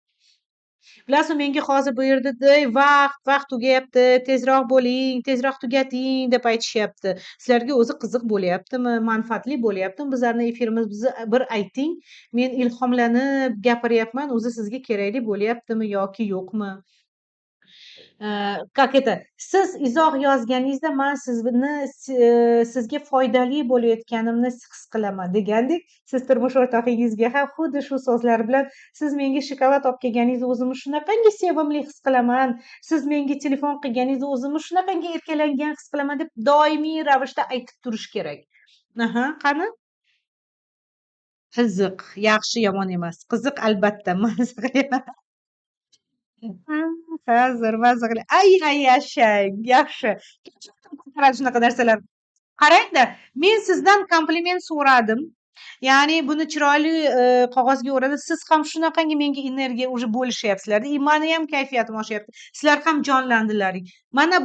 Bilasizmi, menga hozir bu yerda vaqt tugayapti, tezroq bo'ling, tezroq tugating deb aytishyapti. Sizlarga o'zi qiziq bo'lyaptimi, manfaatli bo'lyaptimi bizlarni efirimiz? Bizni bir ayting. Men ilhomlanib gapiryapman, o'zi sizga kerakli bo'lyaptimi yoki yo'qmi? Как это, siz izoh yozganingizda man sizga foydali bo'layotganimni his qilaman degandek, siz turmush o'rtog'ingizga ham xuddi shu so'zlar bilan siz menga shokolad olib kelganingizda o'zimni shunaqangi sevimli his qilaman, siz menga telefon qilganingizda o'zimni shunaqangi erkalangan his qilaman deb doimiy ravishda aytib turish kerak. Aha, qani? Qiziq, yaxshi, yomon emas. Qiziq, albatta. Mazza qilyapman. Hozir mazza ay yashang, yaxshi. Qarang shunaqa narsalar. Qarang-da, men sizdan kompliment so'radim. Ya'ni buni chiroyli qog'ozga o'radi. Siz ham shunaqangi menga energiya уже bo'lishyapsizlar-da. И mani ham kayfiyatim oshyapti. Sizlar ham jonlandilaring. Mana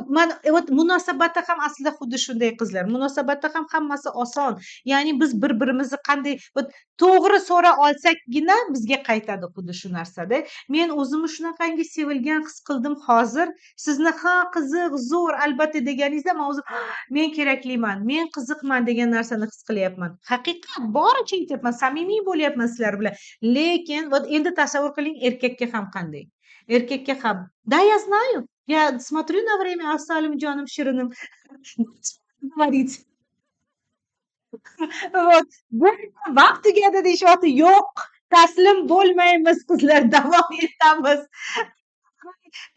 вот munosabatda ham aslida xuddi shunday qizlar. Munosabatda ham hammasi oson. Ya'ni biz bir-birimizni qanday to'g'ri so'ra olsakgina bizga qaytadi xuddi shu narsada. Men o'zimni shunaqangi sevilgan his qildim hozir. Sizni ha qiziq, zo'r, albatta deganingizda men o'zim men kerakliman, men qiziqman degan narsani his qilyapman. Haqiqat boricha aytyapman, samimiy bo'lyapman sizlar bilan. Lekin endi tasavvur qiling erkakka ham qanday. Erkakka ham. Да, я знаю. Я смотрю на время, Asalimjonim shirinim. Говорить. Vaqt tugadi deyishyapti. Yo'q, taslim bo'lmaymiz qizlar, davom etamiz.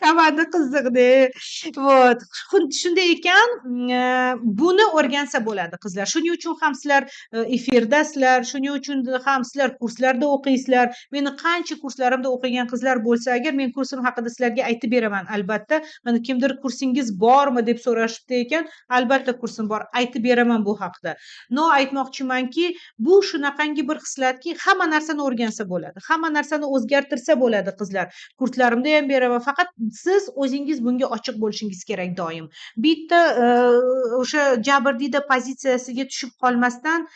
Tamaddi qiziqda. Xuddi shunday ekan, buni o'rgansa bo'ladi qizlar. Shuning uchun ham sizlar efirdasizlar, shuning uchun ham sizlar kurslarda o'qiysizlar. Meni qancha kurslarimda o'qigan qizlar bo'lsa agar, men kursim haqida sizlarga aytib beraman, albatta. Mana kimdir kursingiz bormi deb so'rashibdi ekan, albatta kursim bor, aytib beraman bu haqida. No, aytmoqchimanki, bu shunaqangi bir hislatki, hamma narsani o'rgansa bo'ladi. Hamma narsani o'zgartirsa bo'ladi qizlar. Kurslarimda ham beraman. Faqat siz o'zingiz bunga ochiq bo'lishingiz kerak doim. Bitta o'sha jabrdiyda pozitsiyasiga tushib qolmasdan,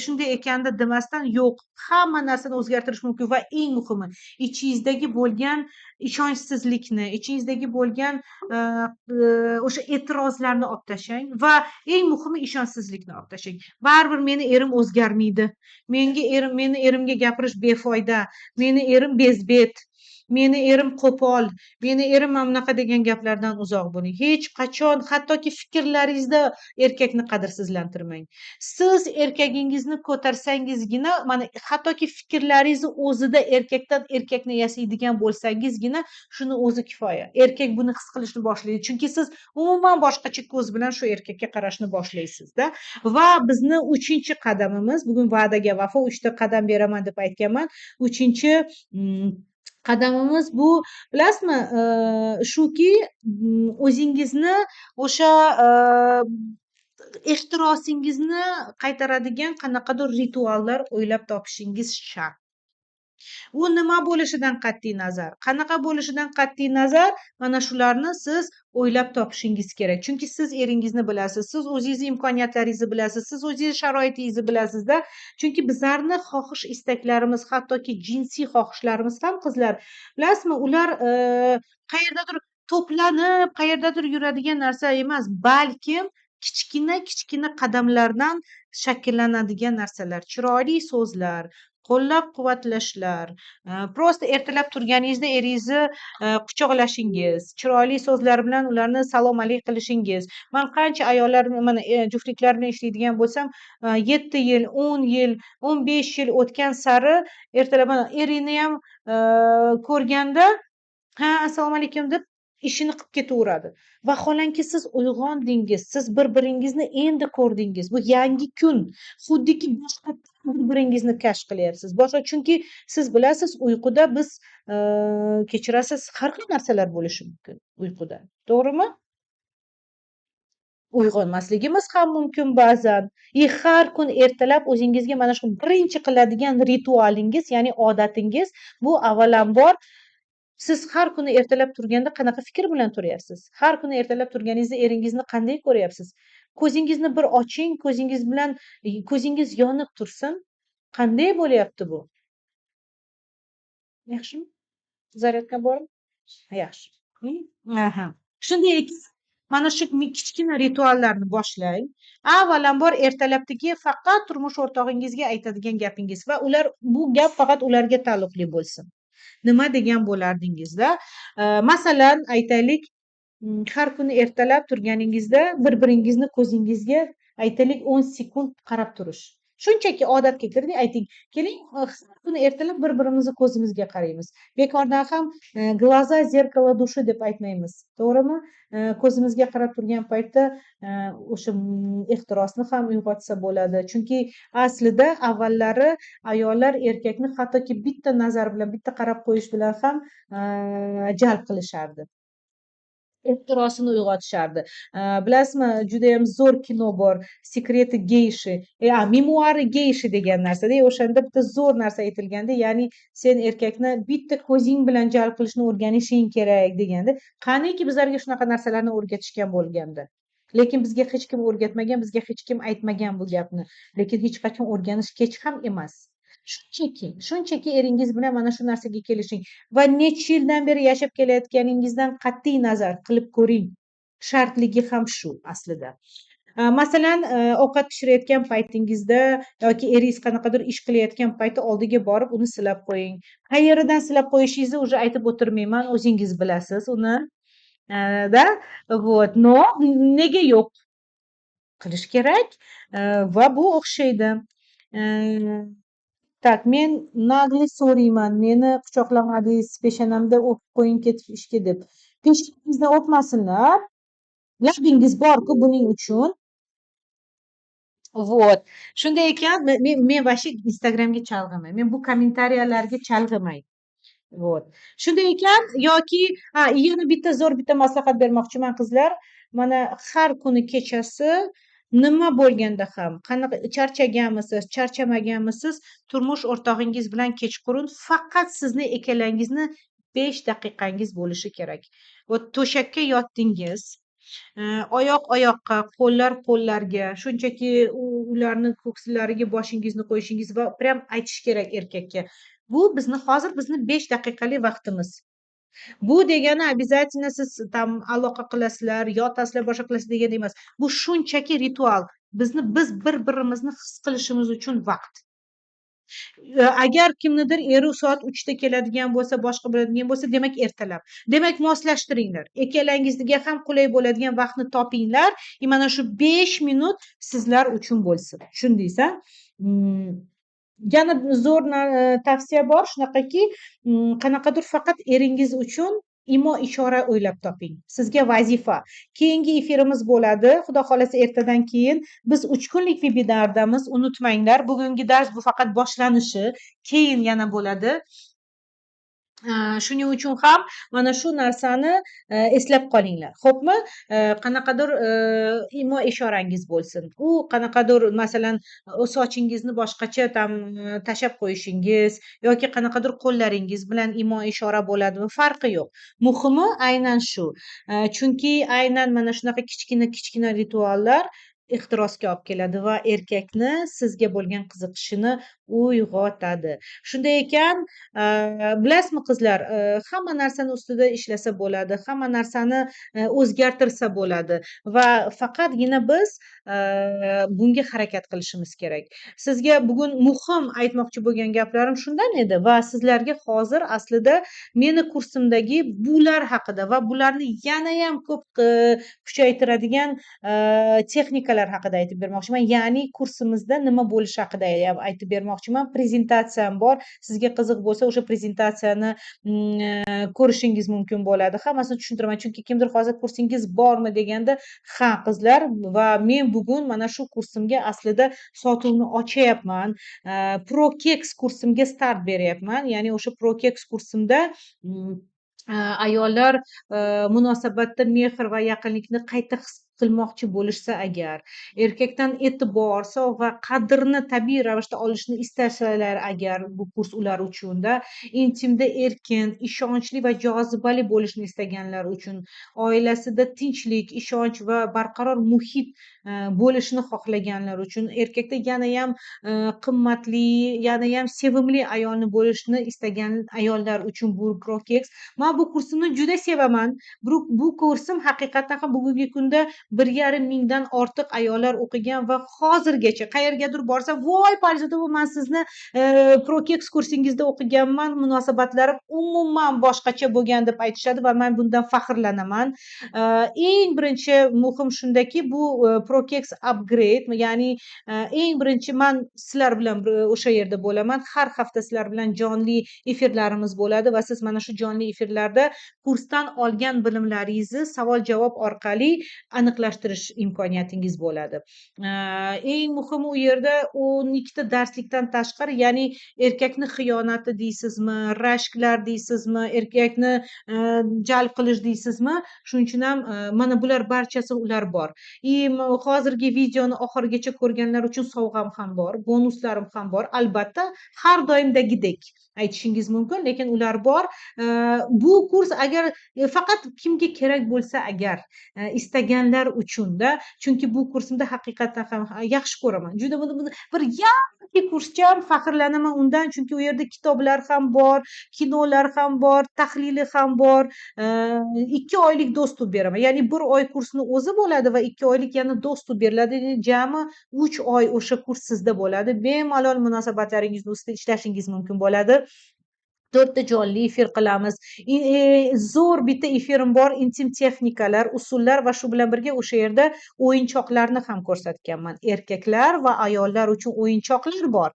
shunday ekanda demasdan, yo'q, hamma narsani o'zgartirish mumkin va eng muhimi, ichingizdagi bo'lgan ishonchsizlikni, ichingizdagi bo'lgan o'sha e'tirozlarni olib tashlang va eng muhimi ishonchsizlikni olib tashlang. Baribir meni erim o'zgarmaydi. Meni erimga gapirish befoyda. Meni erim bezbet. Meni erim qo'pol, meni erim mana bunaqa degan gaplardan uzoq bo'ling. Hech qachon hattoki fikrlaringizda erkakni qadrsizlantirmang. Siz erkagingizni ko'tarsangizgina, mana hattoki fikrlaringizni o'zida erkakni yasaydigan bo'lsangizgina, shuni o'zi kifoya. Erkak buni his qilishni boshlaydi. Chunki siz umuman boshqacha ko'z bilan shu erkakka qarashni boshlaysiz-da. Va bizni 3-chi qadamimiz, bugun va'daga vafo 3 ta qadam beraman deb aytganman. 3-chi qadamimiz bu, bilasizmi, shuki, o'zingizni o'sha ehtirosingizni qaytaradigan qanaqadir rituallar o'ylab topishingiz shart. U nima bo'lishidan qat'iy nazar, qanaqa bo'lishidan qat'iy nazar, mana shularni siz o'ylab topishingiz kerak. Chunki siz eringizni bilasiz, siz o'zingizni imkoniyatlaringizni bilasiz, siz o'zingiz sharoitingizni bilasizda. Chunki bizlarni xohish istaklarimiz, hattoki jinsiy xohishlarimiz ham qizlar, bilasizmi, ular qayerdadir to'planib, qayerdadir yuradigan narsa emas, balkim kichkina qadamlardan shakllanadigan narsalar. Chiroyli so'zlar, qo'llab-quvvatlashlar, prosta ertalab turganingizda eringizni quchoqlashingiz, chiroyli so'zlar bilan ularni salom alik qilishingiz. Man qancha ayollar, mana juftliklar bilan ishlaydigan bo'lsam, 7 yil, 10 yil, 15 yil o'tgan sari ertalab mana erini ham ko'rganda, ha, assalomu alaykum deb ishini qilib ketaveradi. Vaholanki siz uyg'ondingiz, siz bir-biringizni endi ko'rdingiz. Bu yangi kun. Xuddiki boshqatdan bir-biringizni kashf qilyapsiz. Boshqa, chunki siz bilasiz, uyquda biz kechirasiz, har xil narsalar bo'lishi mumkin uyquda. To'g'rimi? Uyg'onmasligimiz ham mumkin ba'zan. Har kun ertalab o'zingizga mana shu birinchi qiladigan ritualingiz, ya'ni odatingiz, bu avvalambor Siz har kuni ertalab turganda qanaqa fikr bilan turyapsiz? Har kuni ertalab turganingizda eringizni qanday ko'ryapsiz? Ko'zingizni bir oching, ko'zingiz bilan ko'zingiz yonib tursin. Qanday bo'lyapti bu? Yaxshimi? Zaryadka bormi? Yaxshi. Aha. Shunday ekan, mana shu kichkina rituallarni boshlang. Avvalambor ertalabdagi faqat turmush o'rtog'ingizga aytadigan gapingiz va bu gap faqat ularga taalluqli bo'lsin. Nima degan bo'lardingizda? Masalan, aytaylik, har kuni ertalab turganingizda bir-biringizni ko'zingizga aytaylik 10 sekund qarab turish. Shunchaki odatga kirding, ayting, keling, har kuni ertalab bir-birimizni ko'zimizga qaraymiz. Bekordan ham "Глаза зеркало души" deb aytmaymiz. To'g'rimi? Ko'zimizga qarab turgan paytda o'sha ehtirosni ham uyg'otsa bo'ladi. Chunki aslida avvallari ayollar erkakni hattoki bitta nazar bilan, bitta qarab qo'yish bilan ham jalb qilishardi. Ehtirosini uyg'otishardi. Bilasizmi, judayam zo'r kino bor, "Sekreti geyshi", memuari geyshi degan narsada, o'shanda bitta zo'r narsa aytilganda, ya'ni sen erkakni bitta ko'zing bilan jalb qilishni o'rganishing kerak deganda, qaniyki bizlarga shunaqa narsalarni o'rgatishgan bo'lganda. Lekin bizga hech kim o'rgatmagan, bizga hech kim aytmagan bu gapni. Lekin hech qachon o'rganish kech ham emas. Shunchaki eringiz bilan mana shu narsaga kelishing va necha yildan beri yashab kelayotganingizdan qat'iy nazar qilib ko'ring. Shartligi ham shu aslida. Masalan, ovqat pishirayotgan paytingizda yoki eringiz qanaqadir ish qilayotgan paytda oldiga borib uni silab qo'ying. Qayeridan silab qo'yishingizni уже aytib o'tirmayman, o'zingiz bilasiz uni. Da, вот, no, nega yo'q? Qilish kerak va bu o'xshaydi. Tak, men nagli so'rayman, meni quchoqlamadingiz, peshonamda o'pib qo'ying ketib ishga deb. Peshonangizdan o'pmasinlar, labingiz borku buning uchun. Вот. Shunday ekan, men вообще Instagramga chalg'imayman. Men bu kommentariyalarga chalg'imayman. Вот. Shunday ekan, yoki yana bitta maslahat bermoqchiman qizlar. Mana har kuni kechasi nima bo'lganda ham, qanaqa charchaganmisiz, charchamaganmisiz, turmush o'rtog'ingiz bilan kechqurun faqat sizni ikkalangizni 5 daqiqangiz bo'lishi kerak. To'shakka yotdingiz, oyoq oyoqqa, qo'llar qo'llarga, shunchaki ularni ko'ksilariga boshingizni qo'yishingiz va prям aytish kerak erkakka. Bu bizni 5 daqiqalik vaqtimiz. Bu degani обязательно siz tam aloqa qilasizlar, yotasizlar, boshqa qilasizlar degani emas. Bu shunchaki ritual. Biz bir-birimizni his qilishimiz uchun vaqt. Agar kimnidir eri soat 3 da keladigan bo'lsa, boshqa bo'ladigan bo'lsa, demak ertalab. Demak moslashtiringlar. Ikkalangizga ham qulay bo'ladigan vaqtni topinglar. Mana shu 5 minut sizlar uchun bo'lsin. Tushundingizmi? Yana zo'r tavsiya bor, shunaqaki, qanaqadir faqat eringiz uchun imo-ishora o'ylab toping. Sizga vazifa. Keyingi efirimiz bo'ladi. Xudo xolasa ertadan keyin biz 3 kunlik vebinardamiz. Unutmanglar, bugungi dars bu faqat boshlanishi, keyin yana bo'ladi. Shuning uchun ham mana shu narsani eslab qolinglar. Xo'pmi? Qanaqadir imo-ishorangiz bo'lsin. U qanaqadir masalan sochingizni boshqacha tashab qo'yishingiz yoki qanaqadir qo'llaringiz bilan imo-ishora bo'ladimi, farqi yo'q. Muhimi aynan shu. Chunki aynan mana shunaqa kichkina rituallar ehtirosga olib keladi va erkakni sizga bo'lgan qiziqishini uyg'otadi. Shunday ekan, bilasizmi qizlar, hamma narsani ustida ishlasa bo'ladi, hamma narsani o'zgartirsa bo'ladi va faqatgina biz bunga harakat qilishimiz kerak. Sizga bugun muhim aytmoqchi bo'lgan gaplarim shundan edi va sizlarga hozir aslida meni kursimdagi bular haqida va bularni yanayam ko'p kuchaytiradigan texnikalar haqida aytib bermoqchiman. Ya'ni kursimizda nima bo'lishi haqida ham aytib bermoqchiman. Prezentatsiyam bor. Sizga qiziq bo'lsa, o'sha prezentatsiyani ko'rishingiz mumkin bo'ladi. Hammasini tushuntiraman, chunki kimdir hozir kursingiz bormi deganda, ha qizlar, va men bugun mana shu kursimga aslida sotuvni ochyapman. ProKex kursimga start beryapman. Ya'ni o'sha ProKex kursimda ayollar munosabatda mehr va yaqinlikni qayta his qilmoqchi bo'lishsa agar, erkakdan e'tibor, sovg'a, qadrni tabiiy ravishda olishni istasalar agar bu kurs ular uchun-da, intimda erkin, ishonchli va jozibali bo'lishni istaganlar uchun, oilasida tinchlik, ishonch va barqaror muhit bo'lishini xohlaganlar uchun, erkakda yanayam qimmatli, yanayam sevimli ayolni bo'lishni istagan ayollar uchun bu Prokex. Men bu kursimni juda sevaman. Bu kursim haqiqatan ham bugungi kunda 1,5 mingdan ortiq ayollar o'qigan va hozirgacha qayergadir borsam, voy Parijatova, men sizni Prokex kursingizda o'qiganman, munosabatlarim umuman boshqacha bo'lgan deb aytishadi va men bundan faxrlanaman. Eng birinchi muhim shundaki, bu Prokex upgrade, ya'ni eng birinchi men sizlar bilan o'sha yerda bo'laman. Har hafta sizlar bilan jonli efirlarimiz bo'ladi va siz mana shu jonli efirlarda kursdan olgan bilimlaringizni savol-javob orqali aniqlashtirish imkoniyatingiz bo'ladi. Eng muhimi u yerda 12 ta darslikdan tashqari, ya'ni erkakni xiyonati deysizmi, rashklar deysizmi, erkakni jalb qilish deysizmi, shuning uchun ham mana bular barchasi ular bor. Hozirgi videoni oxirigacha ko'rganlar uchun sovg'am ham bor, bonuslarim ham bor. Albatta, har doimdagidek aytishingiz mumkin, lekin ular bor. Bu kurs agar faqat kimga kerak bo'lsa agar istaganlar uchun-da, chunki bu kursimda haqiqatan ham yaxshi ko'raman. Juda bir yangi kurscha, faxrlanaman undan, chunki u yerda kitoblar ham bor, kinolar ham bor, tahlili ham bor. 2 oylik dostуп beraman. Ya'ni 1 oy kursni o'zi bo'ladi va 2 oylik yana dostуп beriladi. Jami 3 oy o'sha kurs sizda bo'ladi. Bemalol munosabatlaringizni ustida ishlashingiz mumkin bo'ladi. 4 ta jonli efir qilamiz. Zo'r bitta efirim bor, intim texnikalar, usullar va shu bilan birga o'sha yerda o'yinchoqlarni ham ko'rsatganman. Erkaklar va ayollar uchun o'yinchoqlar bor.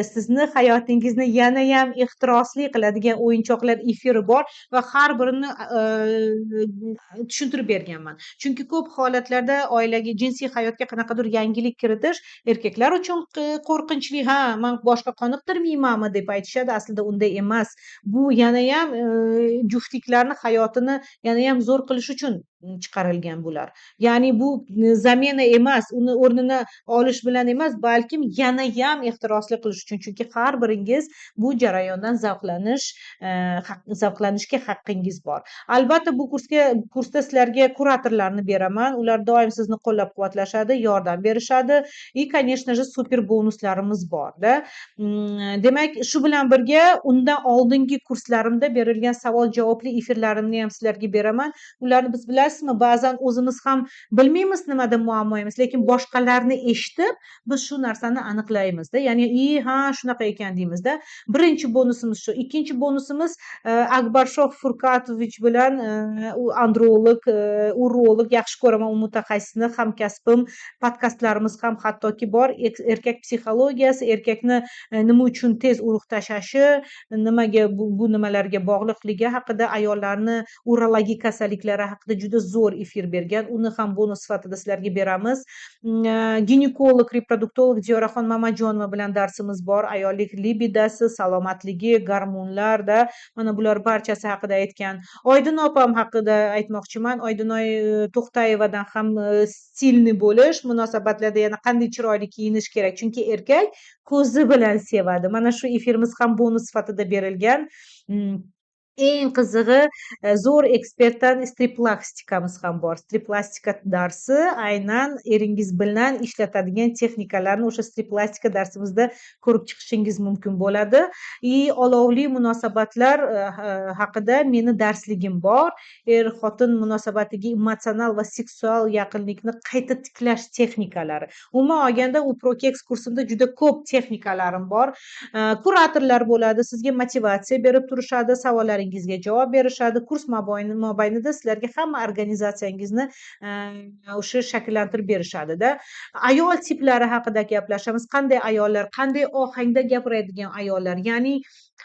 Sizni hayotingizni yanayam ehtirosli qiladigan o'yinchoqlar efiri bor va har birini tushuntirib berganman. Chunki ko'p holatlarda oilaga, jinsiy hayotga qanaqadir yangilik kiritish erkaklar uchun qo'rqinchli. Ha, men boshqa qoniqtirmaymanmi deb aytishadi. Aslida unday emas. Bu yanayam juftliklarni hayotini yanayam zo'r qilish uchun chiqarilgan bular. Ya'ni bu zamena emas, uni o'rnini olish bilan emas, balkim yanayam ehtirosli qilish uchun. Chunki har biringiz bu jarayondan zavqlanishga haqqingiz bor. Albatta, bu kursda sizlarga kuratorlarni beraman. Ular doim sizni qo'llab-quvvatlashadi, yordam berishadi. Конечно же, super bonuslarimiz bor-da. Demak, shu bilan birga undan oldingi kurslarimda berilgan savol-javobli efirlarimni ham sizlarga beraman. Ularni biz bilasizmi, ba'zan o'zimiz ham bilmaymiz nimada muammoyimiz, lekin boshqalarni eshitib biz shu narsani aniqlaymiz-da. Ya'ni, ha, shunaqa ekan deymizda. Birinchi bonusimiz shu. Ikkinchi bonusimiz Akbarshoh Furkatovich bilan, u androlog, urolog, yaxshi ko'raman u mutaxassisni, hamkasbim, podkastlarimiz ham hattoki bor. Erkak psixologiyasi, erkakni nima uchun tez urug' tashashi, nimaga bu nimalarga bog'liqligi haqida, ayollarni urologik kasalliklari haqida juda zo'r efir bergan. Uni ham bonus sifatida sizlarga beramiz. Ginekolog, reproduktolog Ziyoraxon Mamajonova bilan darsimiz bor. Ayollik libidosi, salomatligi, gormonlarda, mana bular barchasi haqida aytgan. Oydin opam haqida aytmoqchiman. Oydinoy To'xtayevadan ham stilni bo'lish, munosabatlarda yana qanday chiroyli kiyinish kerak. Chunki erkak ko'zi bilan sevadi. Mana shu efirimiz ham bonus sifatida berilgan. Eng qizig'i, zo'r ekspertdan striplastikamiz ham bor. Striplastika darsi aynan eringiz bilan ishlatadigan texnikalarni o'sha striplastika darsimizda ko'rib chiqishingiz mumkin bo'ladi. Olovli munosabatlar haqida meni darsligim bor. Er-xotin munosabatiga emotsional va seksual yaqinlikni qayta tiklash texnikalari. Umuman olganda, u Prokex kursimda juda ko'p texnikalarim bor. Kuratorlar bo'ladi, sizga motivatsiya berib turishadi, savollaringizga javob berishadi. Kurs mobaynida sizlarga hamma organizatsiyangizni o'sha shakllantirib berishadi-da. Ayol tiplari haqida gaplashamiz. Qanday ayollar, qanday ohangda gapiradigan ayollar, ya'ni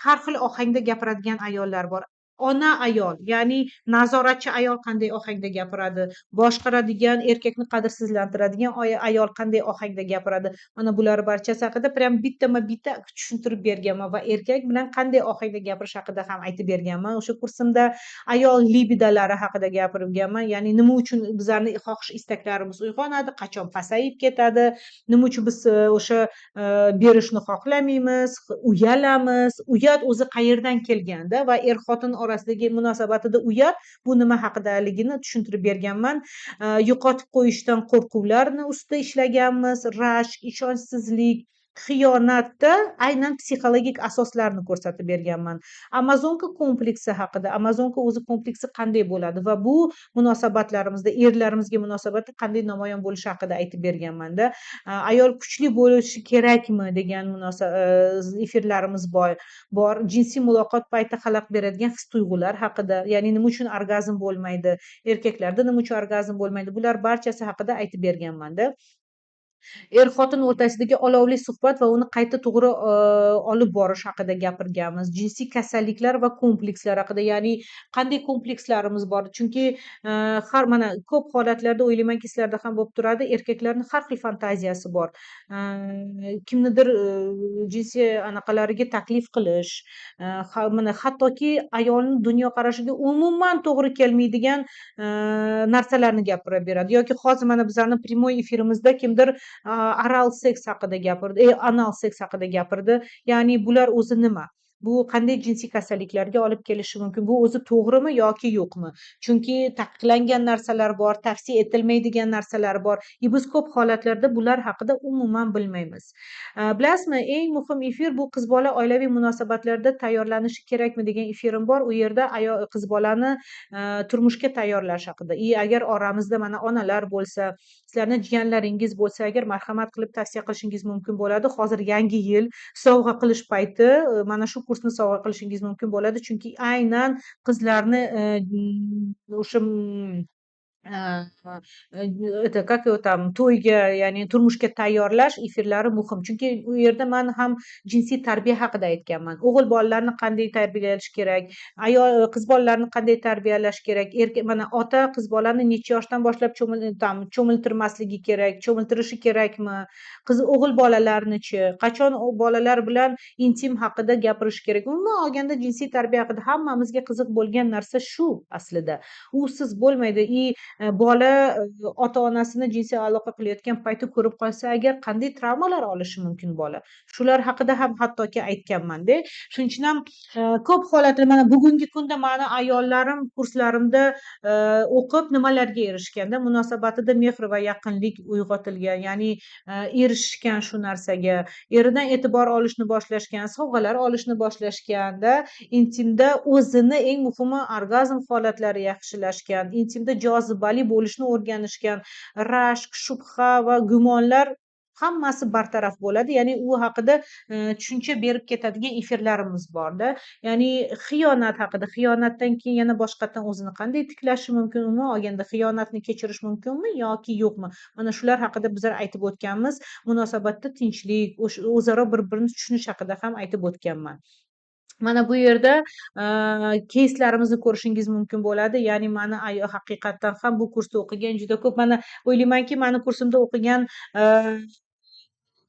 har xil ohangda gapiradigan ayollar bor. ona ayol, ya'ni nazoratchi ayol qanday ohangda gapiradi, boshqaradigan erkakni qadrsizlantiradigan ayol qanday ohangda gapiradi, mana bular barchasi haqida prям bittama-bitta tushuntirib berganman va erkak bilan qanday ohangda gapirish haqida ham aytib berganman. O'sha kursimda ayol libidolari haqida gapirganman, ya'ni nima uchun bizlarni xohish istaklarimiz uyg'onadi, qachon pasayib ketadi, nima uchun biz o'sha berishni xohlamaymiz, uyalamiz, uyat o'zi qayerdan kelganda va er xotin orasidagi munosabatida uyat bu nima haqidaligini tushuntirib berganman. Yo'qotib qo'yishdan qo'rquvlarni ustida ishlaganmiz, rashk, ishonchsizlik, xiyonatda aynan psixologik asoslarni ko'rsatib berganman. Amazonka kompleksi haqida, Amazonka o'zi kompleksi qanday bo'ladi va bu munosabatlarimizda erlarimizga munosabatda qanday namoyon bo'lishi haqida aytib berganmanda. Ayol kuchli bo'lishi kerakmi degan efirlarimiz bor. Jinsiy muloqot payti xalaqit beradigan his tuyg'ular haqida, ya'ni nima uchun orgazm bo'lmaydi, erkaklarda nima uchun orgazm bo'lmaydi, bular barchasi haqida aytib berganmanda. Er xotin o'rtasidagi olovli suhbat va uni qayta to'g'ri olib borish haqida gapirganmiz. Jinsiy kasalliklar va komplekslar haqida, ya'ni qanday komplekslarimiz bor, chunki har mana ko'p holatlarda o'ylaymanki sizlarda ham bo'lib turadi, erkaklarni har xil fantaziyasi bor. Kimnidir jinsiy anaqalariga taklif qilish, mana hattoki ayolni dunyoqarashiga umuman to'g'ri kelmaydigan narsalarni gapirib beradi, yoki hozir mana bizlarni prямой efirimizda kimdir oral seks haqida gapirdi, anal seks haqida gapirdi. Ya'ni bular o'zi nima? Bu qanday jinsiy kasalliklarga olib kelishi mumkin? Bu o'zi to'g'rimi yoki yo'qmi? Chunki taqiqlangan narsalar bor, tavsiya etilmaydigan narsalar bor. Biz ko'p holatlarda bular haqida umuman bilmaymiz. Bilasizmi, eng muhim efir bu qiz bola oilaviy munosabatlarda tayyorlanishi kerakmi degan efirim bor. U yerda qiz bolani turmushga tayyorlash haqida. Agar oramizda mana onalar bo'lsa, sizlarni jiyanlaringiz bo'lsa, agar marhamat qilib tavsiya qilishingiz mumkin bo'ladi. Hozir yangi yil sovg'a qilish payti, mana shu kursni sovg'a qilishingiz mumkin bo'ladi, chunki aynan qizlarni o'sha это как его там, to'yga, ya'ni turmushga tayyorlash efirlari muhim. Chunki u yerda men ham jinsiy tarbiya haqida aytganman. O'g'il bolalarni qanday tarbiyalash kerak, qiz bolalarni qanday tarbiyalash kerak, mana ota qiz bolani necha yoshdan boshlab cho'miltirmasligi kerak, cho'miltirishi kerakmi, o'g'il bolalarnichi, qachon bolalar bilan intim haqida gapirish kerak. Umuman olganda jinsiy tarbiya haqida hammamizga qiziq bo'lgan narsa shu aslida. Usiz bo'lmaydi. Bola ota-onasini jinsiy aloqa qilayotgan payti ko'rib qolsa agar qanday travmalar olishi mumkin bola. Shular haqida ham hattoki aytganman-da. Shuning uchun ham ko'p holatlar mana bugungi kunda mani ayollarim kurslarimda o'qib nimalarga erishganda, munosabatida mehr va yaqinlik uyg'otilgan, ya'ni erishishgan shu narsaga, eridan e'tibor olishni boshlashgan, sovg'alar olishni boshlashganda, intimda o'zini eng muhimi orgazm holatlari yaxshilashgan, intimda jozibali bo'lishni o'rganishgan, rashk, shubha va gumonlar hammasi bartaraf bo'ladi. Ya'ni u haqida tushuncha berib ketadigan efirlarimiz borda. Ya'ni xiyonat haqida, xiyonatdan keyin yana boshqatdan o'zini qanday tiklashi mumkin, umuman olganda xiyonatni kechirish mumkinmi yoki yo'qmi? Mana shular haqida bizlar aytib o'tganmiz. Munosabatda tinchlik, o'zaro bir-birini tushunish haqida ham aytib o'tganman. Mana bu yerda keyslarimizni ko'rishingiz mumkin bo'ladi. Ya'ni mani haqiqatdan ham bu kursda o'qigan juda ko'p, mana o'ylaymanki mani kursimda o'qigan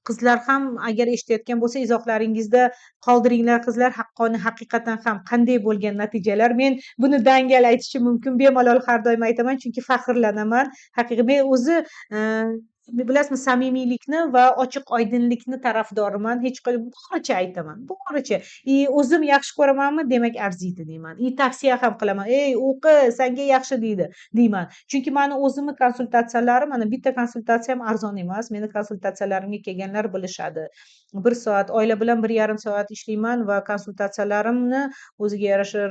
qizlar ham agar eshitayotgan bo'lsa izohlaringizda qoldiringlar qizlar, haqiqatan ham qanday bo'lgan natijalar. Men buni dangal aytishim mumkin, bemalol har doim aytaman, chunki faxrlanaman. Haqiqiy men o'zi bilasizmi, samimiylikni va ochiq oydinlikni tarafdoriman. Hech boricha aytaman, boricha. O'zim yaxshi ko'ramanmi, demak arziydi deyman. Tavsiya ham qilaman. O'qi, senga yaxshi deyman. Chunki mani o'zimni konsultatsiyalarim, mana bitta konsultatsiyam arzon emas. Meni konsultatsiyalarimga kelganlar bilishadi. 1 soat, oila bilan 1,5 soat ishlayman va konsultatsiyalarimni o'ziga yarasha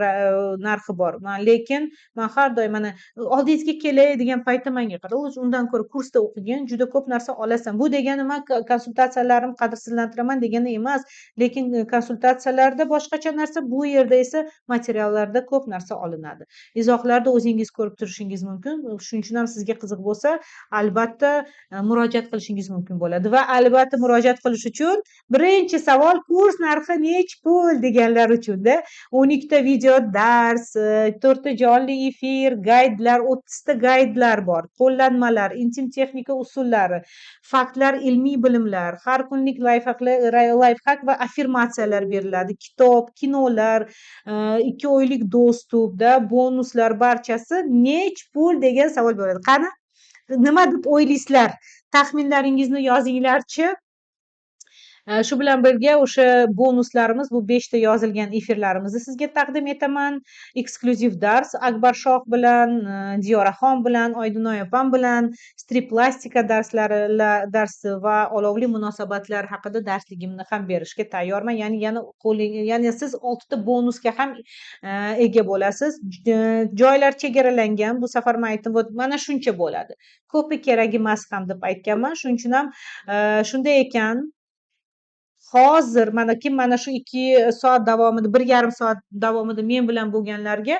narxi bor. Lekin men har doim mana oldingizga kelay degan paytda menga qara, undan ko'ra kursda o'qigan juda juda ko'p narsa olasan. Bu degani men konsultatsiyalarimni qadrsizlantiraman degani emas, lekin konsultatsiyalarda boshqacha narsa, bu yerda esa materiallarda ko'p narsa olinadi. Izohlarda o'zingiz ko'rib turishingiz mumkin. Shuning uchun ham sizga qiziq bo'lsa, albatta murojaat qilishingiz mumkin bo'ladi va albatta murojaat qilish uchun birinchi savol kurs narxi nechi pul deganlar uchunda 12 ta video dars, 4 ta jonli efir, gaydlar, 30 ta gaydlar bor, qo'llanmalar, intim texnika usullari, faktlar, ilmiy bilimlar, har kunlik layfhak va affirmatsiyalar beriladi, kitob, kinolar, 2 oylik dostupda bonuslar barchasi nechi pul degan savol bo'ladi. Qani nima deb o'ylaysizlar? Taxminlaringizni yozinglarchi. Shu bilan birga o'sha bonuslarimiz, bu 5 ta yozilgan efirlarimizni sizga taqdim etaman. Eksklyuziv dars Akbar Shoh bilan, Diyoraxon bilan, Oydunoy opam bilan, strip plastika darsi va olovli munosabatlar haqida darsligimni ham berishga tayyorman. Ya'ni siz 6 ta bonusga ham ega bo'lasiz. Joylar chegaralangan. Bu safar men aytdim, mana shuncha bo'ladi. Ko'pi kerak emas ham deb aytganman. Shuning uchun ham shunday ekan, hozir mana shu 2 soat davomida, 1,5 soat davomida men bilan bo'lganlarga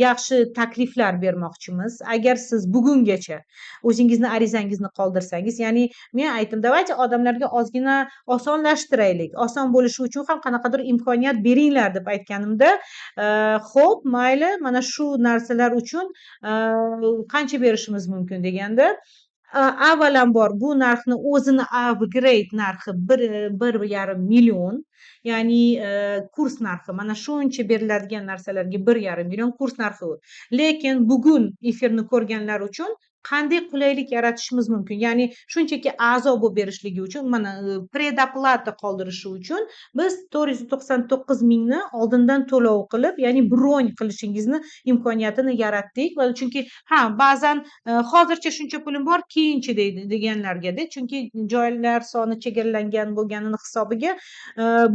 yaxshi takliflar bermoqchimiz. Agar siz bugungacha o'zingizni arizangizni qoldirsangiz, ya'ni men aytdim, давайте odamlarga ozgina osonlashtiraylik. Oson bo'lishi uchun ham qanaqadir imkoniyat beringlar deb aytganimda, xo'p, mayli, mana shu narsalar uchun qancha berishimiz mumkin deganda, avvalambor bu narxni o'zini upgrade narxi 1,5 million, ya'ni kurs narxi mana shuncha beriladigan narsalarga 1,5 million kurs narxi. Lekin bugun efirni ko'rganlar uchun qanday qulaylik yaratishimiz mumkin? Ya'ni shunchaki a'zo bo'lib berishligi uchun, mana predoplata qoldirishi uchun biz 499 mingni oldindan to'lov qilib, ya'ni bron qilishingizni imkoniyatini yaratdik. Va chunki ba'zan hozircha shuncha pulim bor, keyinchi deganlarga-da, chunki joylar soni chegaralangan bo'lganini hisobiga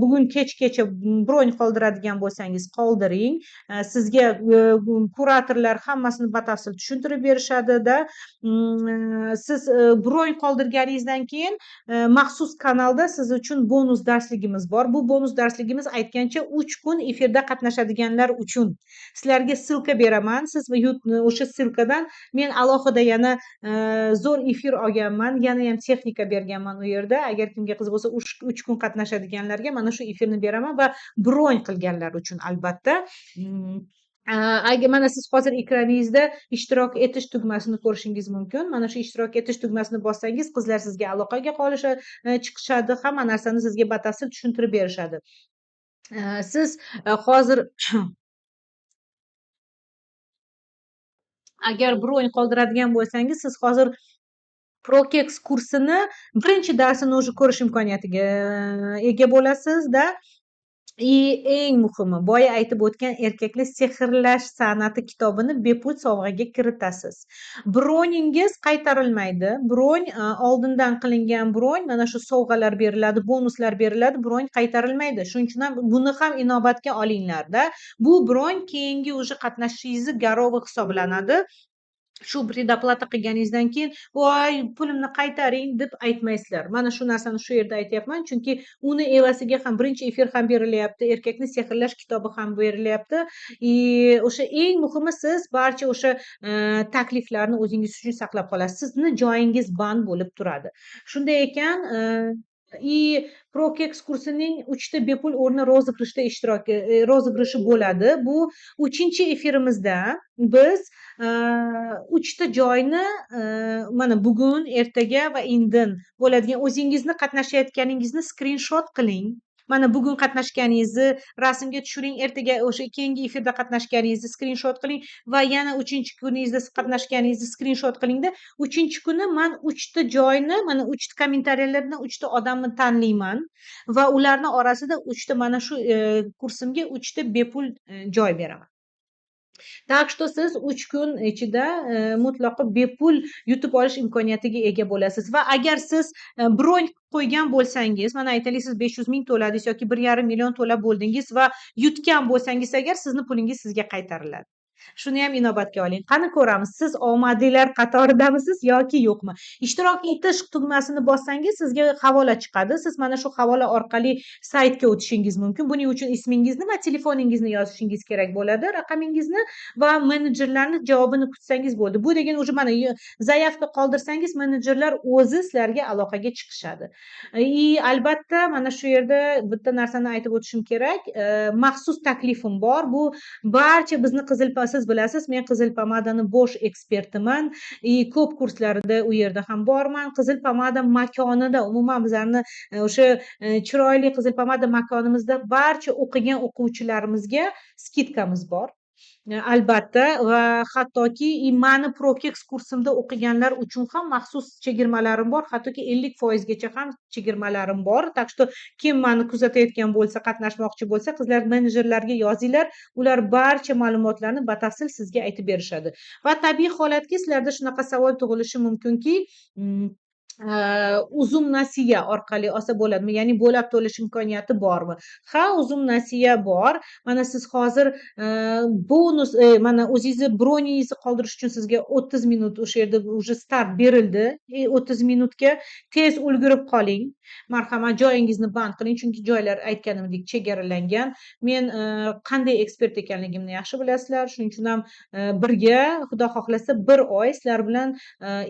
bugun kechgacha bron qoldiradigan bo'lsangiz qoldiring. Sizga kuratorlar hammasini batafsil tushuntirib berishadi-da. Siz bron qoldirganingizdan keyin maxsus kanalda siz uchun bonus darsligimiz bor. Bu bonus darsligimiz aytgancha 3 kun efirda qatnashadiganlar uchun. Sizlarga silka beraman. Siz o'sha silkadan men alohida yana zo'r efir olganman, yana ham texnika berganman u yerda. Agar kimga qiziq bo'lsa, 3 kun qatnashadiganlarga mana shu efirni beraman va bron qilganlar uchun albatta. Agar mana siz hozir ekraningizda ishtirok etish tugmasini ko'rishingiz mumkin. Mana shu ishtirok etish tugmasini bossangiz, qizlar sizga aloqaga chiqishadi, hamma narsani sizga batafsil tushuntirib berishadi. Siz hozir agar bron qoldiradigan bo'lsangiz, siz hozir Prokex kursini birinchi darsini o'zi ko'rish imkoniyatiga ega bo'lasiz-da. Eng muhimi, boya aytib o'tgan erkakni sehrlash san'ati kitobini bepul sovg'aga kiritasiz. Broningiz qaytarilmaydi. Bron oldindan qilingan bron, mana shu sovg'alar beriladi, bonuslar beriladi, bron qaytarilmaydi. Shuning uchun ham buni ham inobatga olinglar-da. Bu bron keyingi o'sha qatnashishingizni garovi hisoblanadi. Shu predoplata qilganingizdan keyin voy pulimni qaytaring deb aytmaysizlar. Mana shu narsani shu yerda aytyapman, chunki uni evasiga ham birinchi efir ham berilyapti, erkakni sehrlash kitobi ham berilyapti. O'sha eng muhimi, siz barcha o'sha takliflarni o'zingiz uchun saqlab qolasiz. Sizni joyingiz band bo'lib turadi. Shunday ekan, Prokex kursining 3 ta bepul o'rni rozigrishi bo'ladi. Bu 3-efirimizda biz 3 ta joyni mana bugun, ertaga va indin bo'ladigan o'zingizni qatnashayotganingizni skrinshot qiling. Mana bugun qatnashganingizni rasmga tushiring, ertaga o'sha keyingi efirda qatnashganingizni skrinshot qiling va yana 3-kuningizda qatnashganingizni skrinshot qilingda, 3-kuni men 3 ta joyni, mana 3 ta kommentariyalardan 3 ta odamni tanlayman va ularning orasida 3 ta mana shu kursimga 3 ta bepul joy beraman. Так что siz 3 kun ichida mutlaqo bepul yutib olish imkoniyatiga ega bo'lasiz. Va agar siz bron qo'ygan bo'lsangiz, mana aytaylik, siz 500 ming to'ladingiz yoki 1,5 million to'lab bo'ldingiz va yutgan bo'lsangiz agar, sizni pulingiz sizga qaytariladi. Shuni ham inobatga oling. Qani ko'ramiz, siz omadlilar qatoridamisiz yoki yo'qmi? Ishtirok etish tugmasini bossangiz sizga havola chiqadi. Siz mana shu havola orqali saytga o'tishingiz mumkin. Buning uchun ismingizni va telefoningizni yozishingiz kerak bo'ladi, raqamingizni va menejerlarni javobini kutsangiz bo'ldi. Bu degani уже mana zaявка qoldirsangiz menejerlar o'zi sizlarga aloqaga chiqishadi. Albatta mana shu yerda bitta narsani aytib o'tishim kerak. Maxsus taklifim bor. Bu barcha bizni siz bilasiz, men qizil pomadani bosh ekspertiman. Ko'p kurslarida u yerda ham borman. Qizil pomada makonida umuman bizlarni o'sha chiroyli qizil pomada makonimizda barcha o'qigan o'quvchilarimizga skidkamiz bor. Albatta va hattoki mani Prokex kursimda o'qiganlar uchun ham maxsus chegirmalarim bor. Hattoki 50% gacha ham chegirmalarim bor. Tak что kim meni kuzatayotgan bo'lsa, qatnashmoqchi bo'lsa, qizlar menejerlarga yozinglar. Ular barcha ma'lumotlarni batafsil sizga aytib berishadi. Va tabiiy holatki sizlarda shunaqa savol tug'ilishi mumkinki, uzum nasiya orqali olsa bo'ladimi? Ya'ni bo'lab to'lish imkoniyati bormi? Ha, uzum nasiya bor. Mana siz hozir bonus mana o'zingizni broningizni qoldirish uchun sizga 30 minut o'sha yerda уже start berildi. 30 minutga tez ulgurib qoling. Marhamat, joyingizni band qiling, chunki joylar aytganimdek chegaralangan. Men qanday ekspert ekanligimni yaxshi bilasizlar. Shuning uchun ham birga, xudo xohlasa, 1 oy sizlar bilan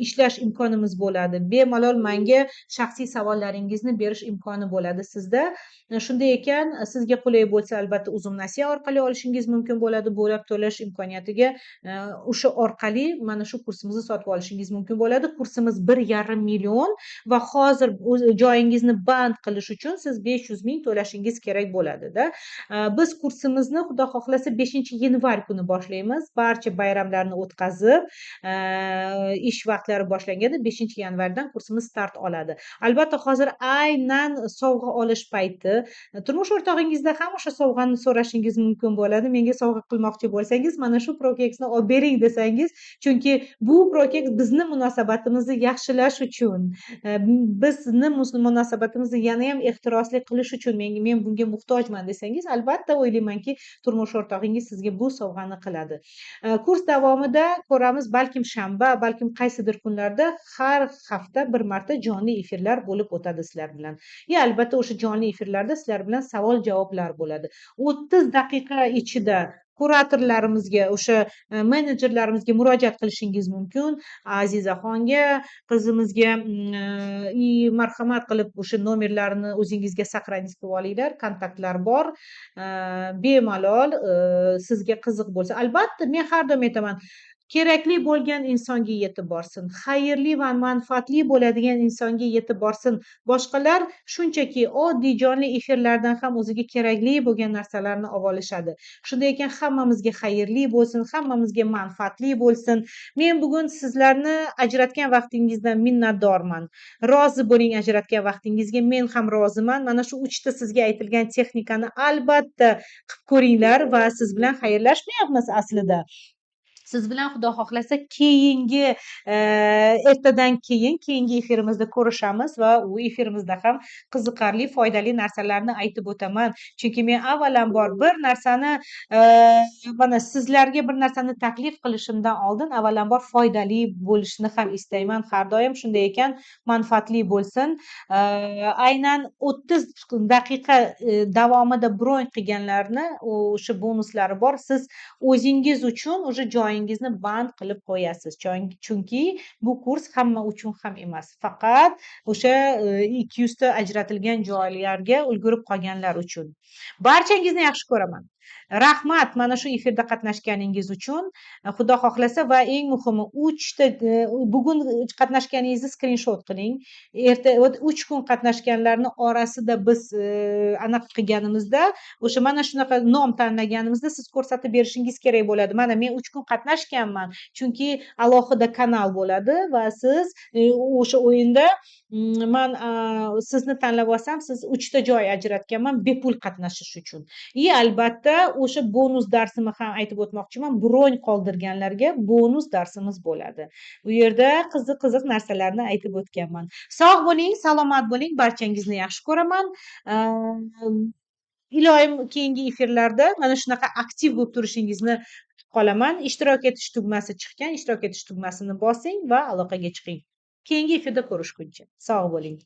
ishlash imkonimiz bo'ladi. Bemalol menga shaxsiy savollaringizni berish imkoni bo'ladi sizda. Shunday ekan, sizga qulay bo'lsa, albatta uzum nasiya orqali olishingiz mumkin bo'ladi. Bo'lab to'lash imkoniyatiga o'sha orqali mana shu kursimizni sotib olishingiz mumkin bo'ladi. Kursimiz 1,5 million va hozir joyingizni band qilish uchun siz 500 ming to'lashingiz kerak bo'ladi-da. Biz kursimizni xudo xohlasa 5-yanvar kuni boshlaymiz. Barcha bayramlarni o'tkazib, ish vaqtlari boshlanganda 5-yanvardan kursimiz start oladi. Albatta hozir aynan sovg'a olish payti. Turmush o'rtog'ingizda ham o'sha sovg'ani so'rashingiz mumkin bo'ladi. Menga sovg'a qilmoqchi bo'lsangiz, mana shu Prokexni olib bering desangiz, chunki bu Prokex bizni munosabatimizni yaxshilash uchun, bizni munosabatimizni yana ham ehtirosli qilish uchun men bunga muhtojman desangiz, albatta o'ylaymanki, turmush o'rtog'ingiz sizga bu sovg'ani qiladi. Kurs davomida ko'ramiz, balkim shanba, balkim qaysidir kunlarda har hafta bir marta jonli efirlar bo'lib o'tadi sizlar bilan. Albatta o'sha jonli efirlarda sizlar bilan savol-javoblar bo'ladi. 30 daqiqa ichida kuratorlarimizga, o'sha menejerlarimizga murojaat qilishingiz mumkin. Azizaxonga, qizimizga marhamat qilib o'sha nomerlarini o'zingizga saqlangiz qilib olinglar. Kontaktlar bor. Bemalol sizga qiziq bo'lsa, albatta men har doim aytaman, kerakli bo'lgan insonga yetib borsin, xayrli va manfaatli bo'ladigan insonga yetib borsin. Boshqalar shunchaki oddiy jonli efirlardan ham o'ziga kerakli bo'lgan narsalarni olib olishadi. Shunday ekan, hammamizga xayrli bo'lsin, hammamizga manfaatli bo'lsin. Men bugun sizlarni ajratgan vaqtingizdan minnatdorman. Rozi bo'ling ajratgan vaqtingizga, men ham roziman. Mana shu 3 ta sizga aytilgan texnikani albatta qilib ko'ringlar va siz bilan xayrlashmayapmiz aslida. Siz bilan xudo xohlasa keyingi ertadan keyingi efirimizda ko'rishamiz va u efirimizda ham qiziqarli, foydali narsalarni aytib o'taman. Chunki men avvalambor bir narsani mana sizlarga bir narsani taklif qilishimdan oldin avvalambor foydali bo'lishini ham istayman har doim. Shunday ekan, manfaatli bo'lsin. Aynan 30 daqiqa davomida bron qilganlarni o'sha bonuslari bor. Siz o'zingiz uchun o'sha joyingizni band qilib qo'yasiz. Chunki bu kurs hamma uchun ham emas. Faqat o'sha 200 ta ajratilgan joylarga ulgurib qolganlar uchun. Barchangizni yaxshi ko'raman. Rahmat mana shu efirda qatnashganingiz uchun. Xudo xohlasa va eng muhimi 3 ta bugun qatnashganingizni skrinshot qiling. Erta 3 kun qatnashganlarning orasida biz aniq qilganimizda o'sha mana shunaqa nom tanlaganimizda siz ko'rsatib berishingiz kerak bo'ladi. Mana men 3 kun qatnashganman, chunki alohida kanal bo'ladi va siz o'sha o'yinda men sizni tanlab olsam, siz 3 ta joy ajratganman bepul qatnashish uchun. Albatta o'sha bonus darsimni ham aytib o'tmoqchiman. Bron qoldirganlarga bonus darsimiz bo'ladi. Bu yerda qiziq narsalarni aytib o'tganman. Sog' bo'ling, salomat bo'ling, barchangizni yaxshi ko'raman. Iloyim keyingi efirlarda mana shunaqa aktiv bo'lib turishingizni qolaman. Ishtirok etish tugmasi chiqqan. Ishtirok etish tugmasini bosing va aloqaga chiqing. Keyingi efirda ko'rishguncha sog' bo'ling.